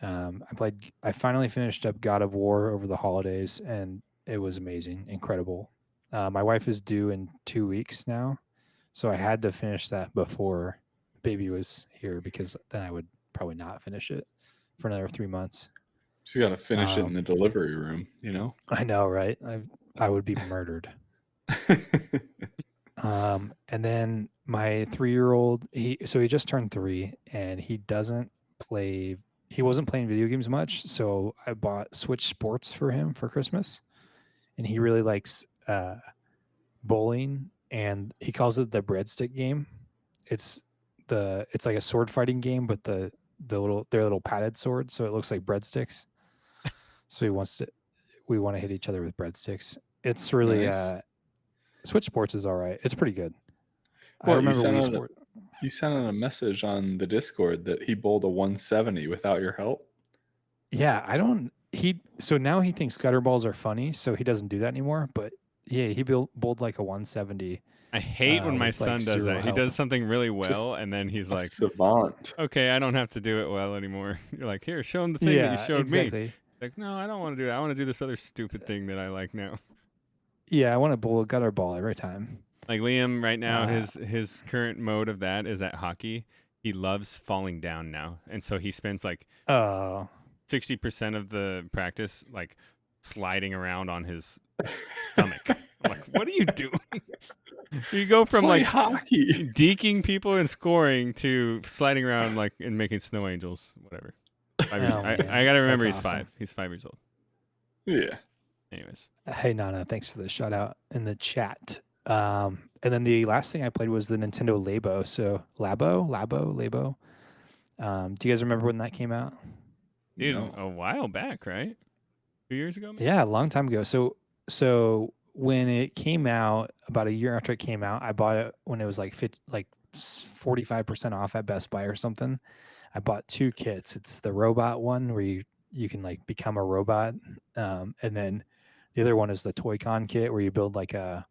I finally finished up God of War over the holidays, and it was amazing, incredible. My wife is due in 2 weeks now, so I had to finish that before baby was here, because then I would probably not finish it for another 3 months. You got to finish it in the delivery room, you know? I know, right? I would be murdered. And then my 3-year-old, he just turned 3, and he wasn't playing video games much. So I bought Switch Sports for him for Christmas, and he really likes bowling, and he calls it the breadstick game. It's like a sword fighting game, but they're little padded swords, so it looks like breadsticks. So we want to hit each other with breadsticks. It's really nice. Switch Sports is all right. It's pretty good. Well, I remember you sent out a message on the Discord that he bowled a 170 without your help. Yeah, so now he thinks gutter balls are funny, so he doesn't do that anymore. But yeah, he bowled like a 170. I hate when my son does that. He does something really well, and then he's like, savant. Okay, I don't have to do it well anymore. You're like, here, show him the thing that you showed me. Like, no, I don't want to do that. I want to do this other stupid thing that I like now. Yeah, I want to bowl a gutter ball every time. Like Liam right now, Uh, his current mode of that is at hockey. He loves falling down now, and so he spends like Oh, 60% of the practice like sliding around on his stomach. I'm like, what are you doing? You go from Play like hockey. deking people and scoring to sliding around like and making snow angels, whatever. oh I man, gotta remember that's he's awesome. 5. He's 5 years old. Yeah. Anyways, Hey Nana, thanks for the shout out in the chat. And then the last thing I played was the Nintendo Labo. So Labo. Do you guys remember when that came out? dude, No. a while back, right? 2 years ago, maybe. Yeah, a long time ago. So when it came out, about a year after it came out, I bought it when it was like 45% off at Best Buy or something. I bought 2 kits. It's the robot one where you can like become a robot, and then the other one is the Toy-Con kit where you build like a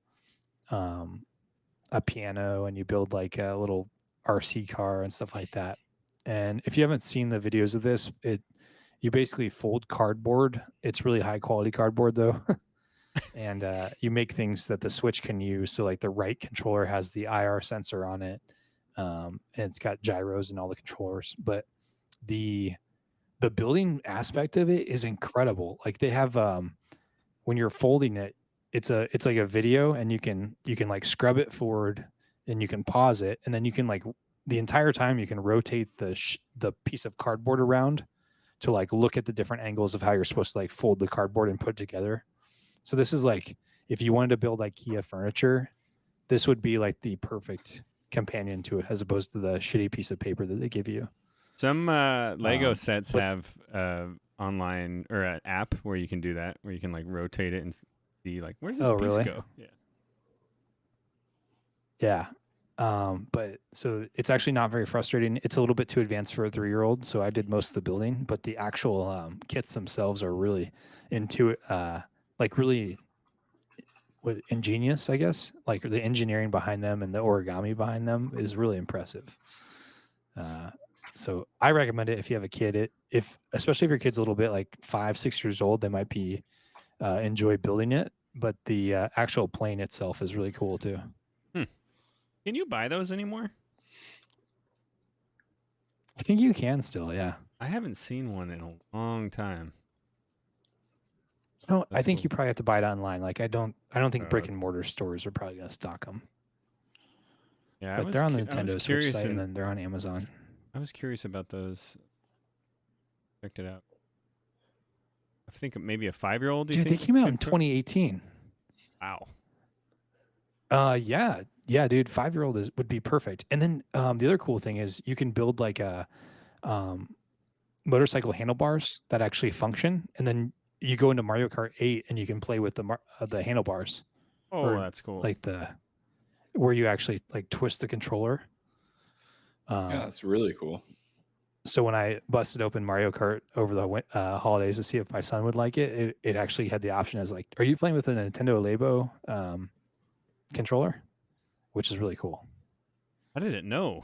piano and you build like a little RC car and stuff like that. And if you haven't seen the videos of this, you basically fold cardboard. It's really high quality cardboard though. And you make things that the Switch can use. So like the right controller has the IR sensor on it, and it's got gyros and all the controllers. But the building aspect of it is incredible. Like they have when you're folding it, it's like a video, and you can like scrub it forward, and you can pause it, and then you can like the entire time you can rotate the piece of cardboard around to like look at the different angles of how you're supposed to like fold the cardboard and put it together. So this is like if you wanted to build IKEA furniture, this would be like the perfect companion to it, as opposed to the shitty piece of paper that they give you. Some Lego Um, sets but- have online or an app where you can do that, where you can like rotate it and see like where's this Oh, piece really? go? Yeah. Yeah. But so it's actually not very frustrating. It's a little bit too advanced for a 3-year-old. So I did most of the building, but the actual kits themselves are really like really ingenious, I guess. Like the engineering behind them and the origami behind them is really impressive. So I recommend it if you have a kid. Especially if your kid's a little bit like 5, 6 years old, they might be enjoy building it. But the actual plane itself is really cool too. Can you buy those anymore? I think you can still, yeah. I haven't seen one in a long time. No, I That's think cool. you probably have to buy it online. Like I don't think brick okay. and mortar stores are probably going to stock them. Yeah, But they're on the I was Nintendo Switch curious site, and then they're on Amazon. I was curious about those. Checked it out. I think maybe a 5-year-old. Dude, they came out in 2018. Wow. Yeah, dude, 5-year-old would be perfect. And then the other cool thing is you can build like a motorcycle handlebars that actually function, and then you go into Mario Kart 8 and you can play with the handlebars. Oh, or that's cool. Like where you actually like twist the controller. Yeah, that's really cool. So when I busted open Mario Kart over the holidays to see if my son would like it, it actually had the option as like, are you playing with a Nintendo Labo controller? Which is really cool. I didn't know.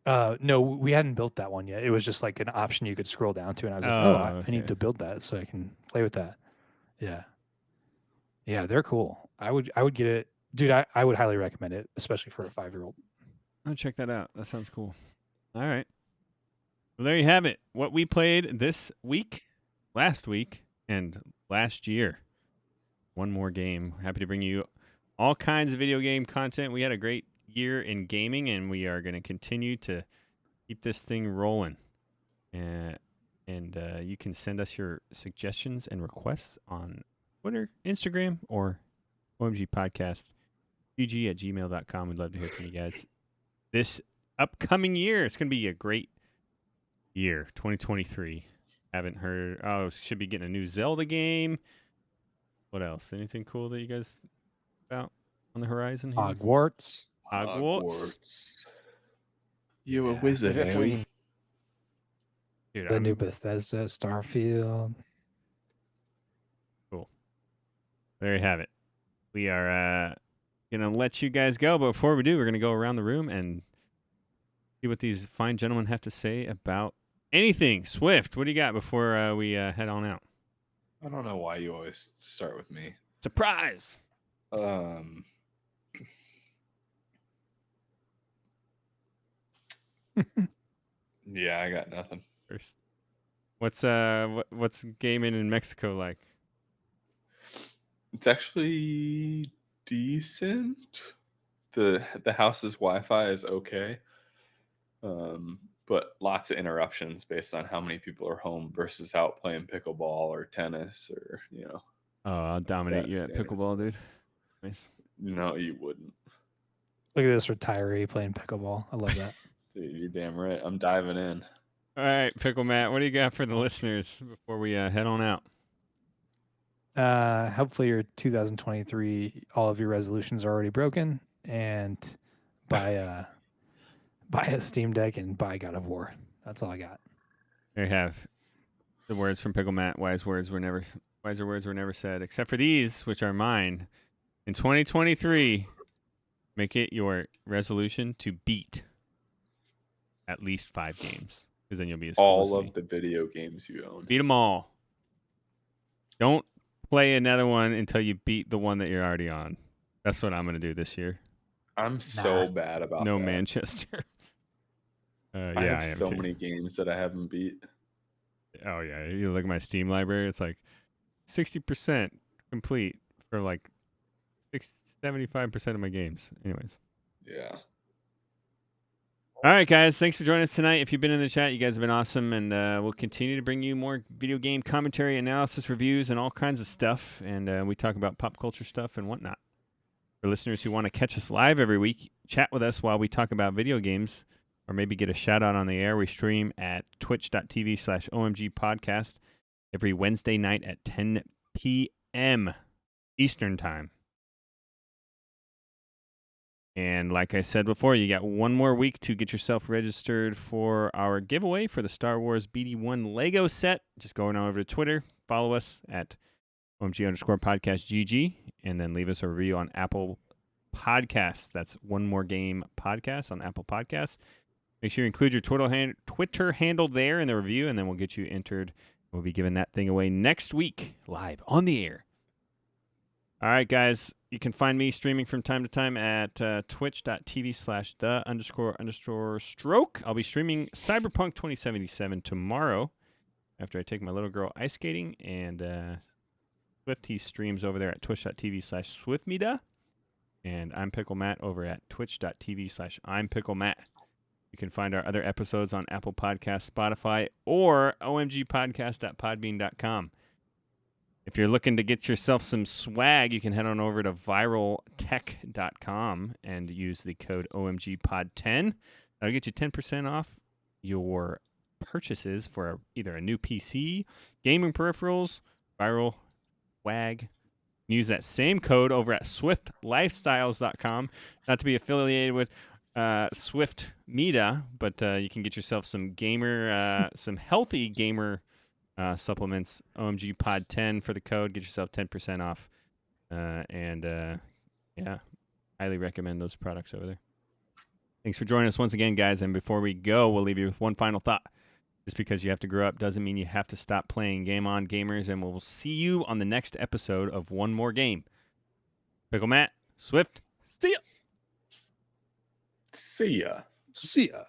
No, we hadn't built that one yet. It was just like an option you could scroll down to, and I was like, I need okay. to build that so I can play with that. Yeah, they're cool. I would get it, dude. I would highly recommend it, especially for a 5-year-old. I'll check that out. That sounds cool. All right. Well, there you have it. What we played this week, last week, and last year. One More Game. Happy to bring you all kinds of video game content. We had a great year in gaming, and we are going to continue to keep this thing rolling. And you can send us your suggestions and requests on Twitter, Instagram, or omgpodcastgg@gmail.com. We'd love to hear from you guys. This upcoming year, it's going to be a great year, 2023. Haven't heard. Oh, should be getting a new Zelda game. What else? Anything cool that you guys about on the horizon here? Hogwarts. You a Yeah, wizard, they're eh? definitely Dude, the new Bethesda, Starfield. Cool. There you have it. We are going to let you guys go, but before we do, we're going to go around the room and see what these fine gentlemen have to say about anything. Swift, what do you got before we head on out? I don't know why you always start with me. Surprise. Yeah, I got nothing. First, what's gaming in Mexico like? It's actually decent. The house's Wi-Fi is okay, but lots of interruptions based on how many people are home versus out playing pickleball or tennis or Oh, I'll dominate that you at standing pickleball, stuff. dude. Nice. No, you wouldn't. Look at this retiree playing pickleball. I love that. Dude, you're damn right. I'm diving in. All right, PickleMatt, what do you got for the listeners before we head on out? Hopefully your 2023, all of your resolutions are already broken, and buy a Steam Deck and buy God of War. That's all I got. There you have the words from PickleMatt. Wiser words were never said, except for these, which are mine. In 2023, make it your resolution to beat at least 5 games, because then you'll be as cool as All me. of the video games you own. Beat them all. Don't play another one until you beat the one that you're already on. That's what I'm going to do this year. I'm so bad about No that. Manchester. I Yeah, have I am so too. many games that I haven't beat. Oh yeah, you look at my Steam library. It's like 60% complete for like 75% of my games. Anyways. Yeah. All right, guys. Thanks for joining us tonight. If you've been in the chat, you guys have been awesome, and we'll continue to bring you more video game commentary, analysis, reviews, and all kinds of stuff. And we talk about pop culture stuff and whatnot. For listeners who want to catch us live every week, chat with us while we talk about video games, or maybe get a shout out on the air. We stream at twitch.tv/OMG podcast every Wednesday night at 10 p.m. Eastern Time. And like I said before, you got one more week to get yourself registered for our giveaway for the Star Wars BD1 Lego set. Just go on over to Twitter, follow us at OMG_podcast GG, and then leave us a review on Apple Podcasts. That's One More Game Podcast on Apple Podcasts. Make sure you include your Twitter handle there in the review, and then we'll get you entered. We'll be giving that thing away next week, live on the air. All right, guys. You can find me streaming from time to time at twitch.tv/the__stroke. I'll be streaming Cyberpunk 2077 tomorrow after I take my little girl ice skating. And Swift, he streams over there at twitch.tv/Swiftmida. And I'm ImPickleMatt over at twitch.tv/ImPickleMatt. You can find our other episodes on Apple Podcasts, Spotify, or omgpodcast.podbean.com. If you're looking to get yourself some swag, you can head on over to viraltech.com and use the code OMGPod10. That'll get you 10% off your purchases for either a new PC, gaming peripherals, viral swag. Use that same code over at swiftlifestyles.com. Not to be affiliated with Swiftmida, but you can get yourself some some healthy gamer supplements. OMG Pod 10 for the code. Get yourself 10% off. Yeah, highly recommend those products over there. Thanks for joining us once again, guys. And before we go, we'll leave you with one final thought. Just because you have to grow up doesn't mean you have to stop playing. Game on, gamers, and we'll see you on the next episode of One More Game. PickleMatt, Swift, see ya. See ya. See ya.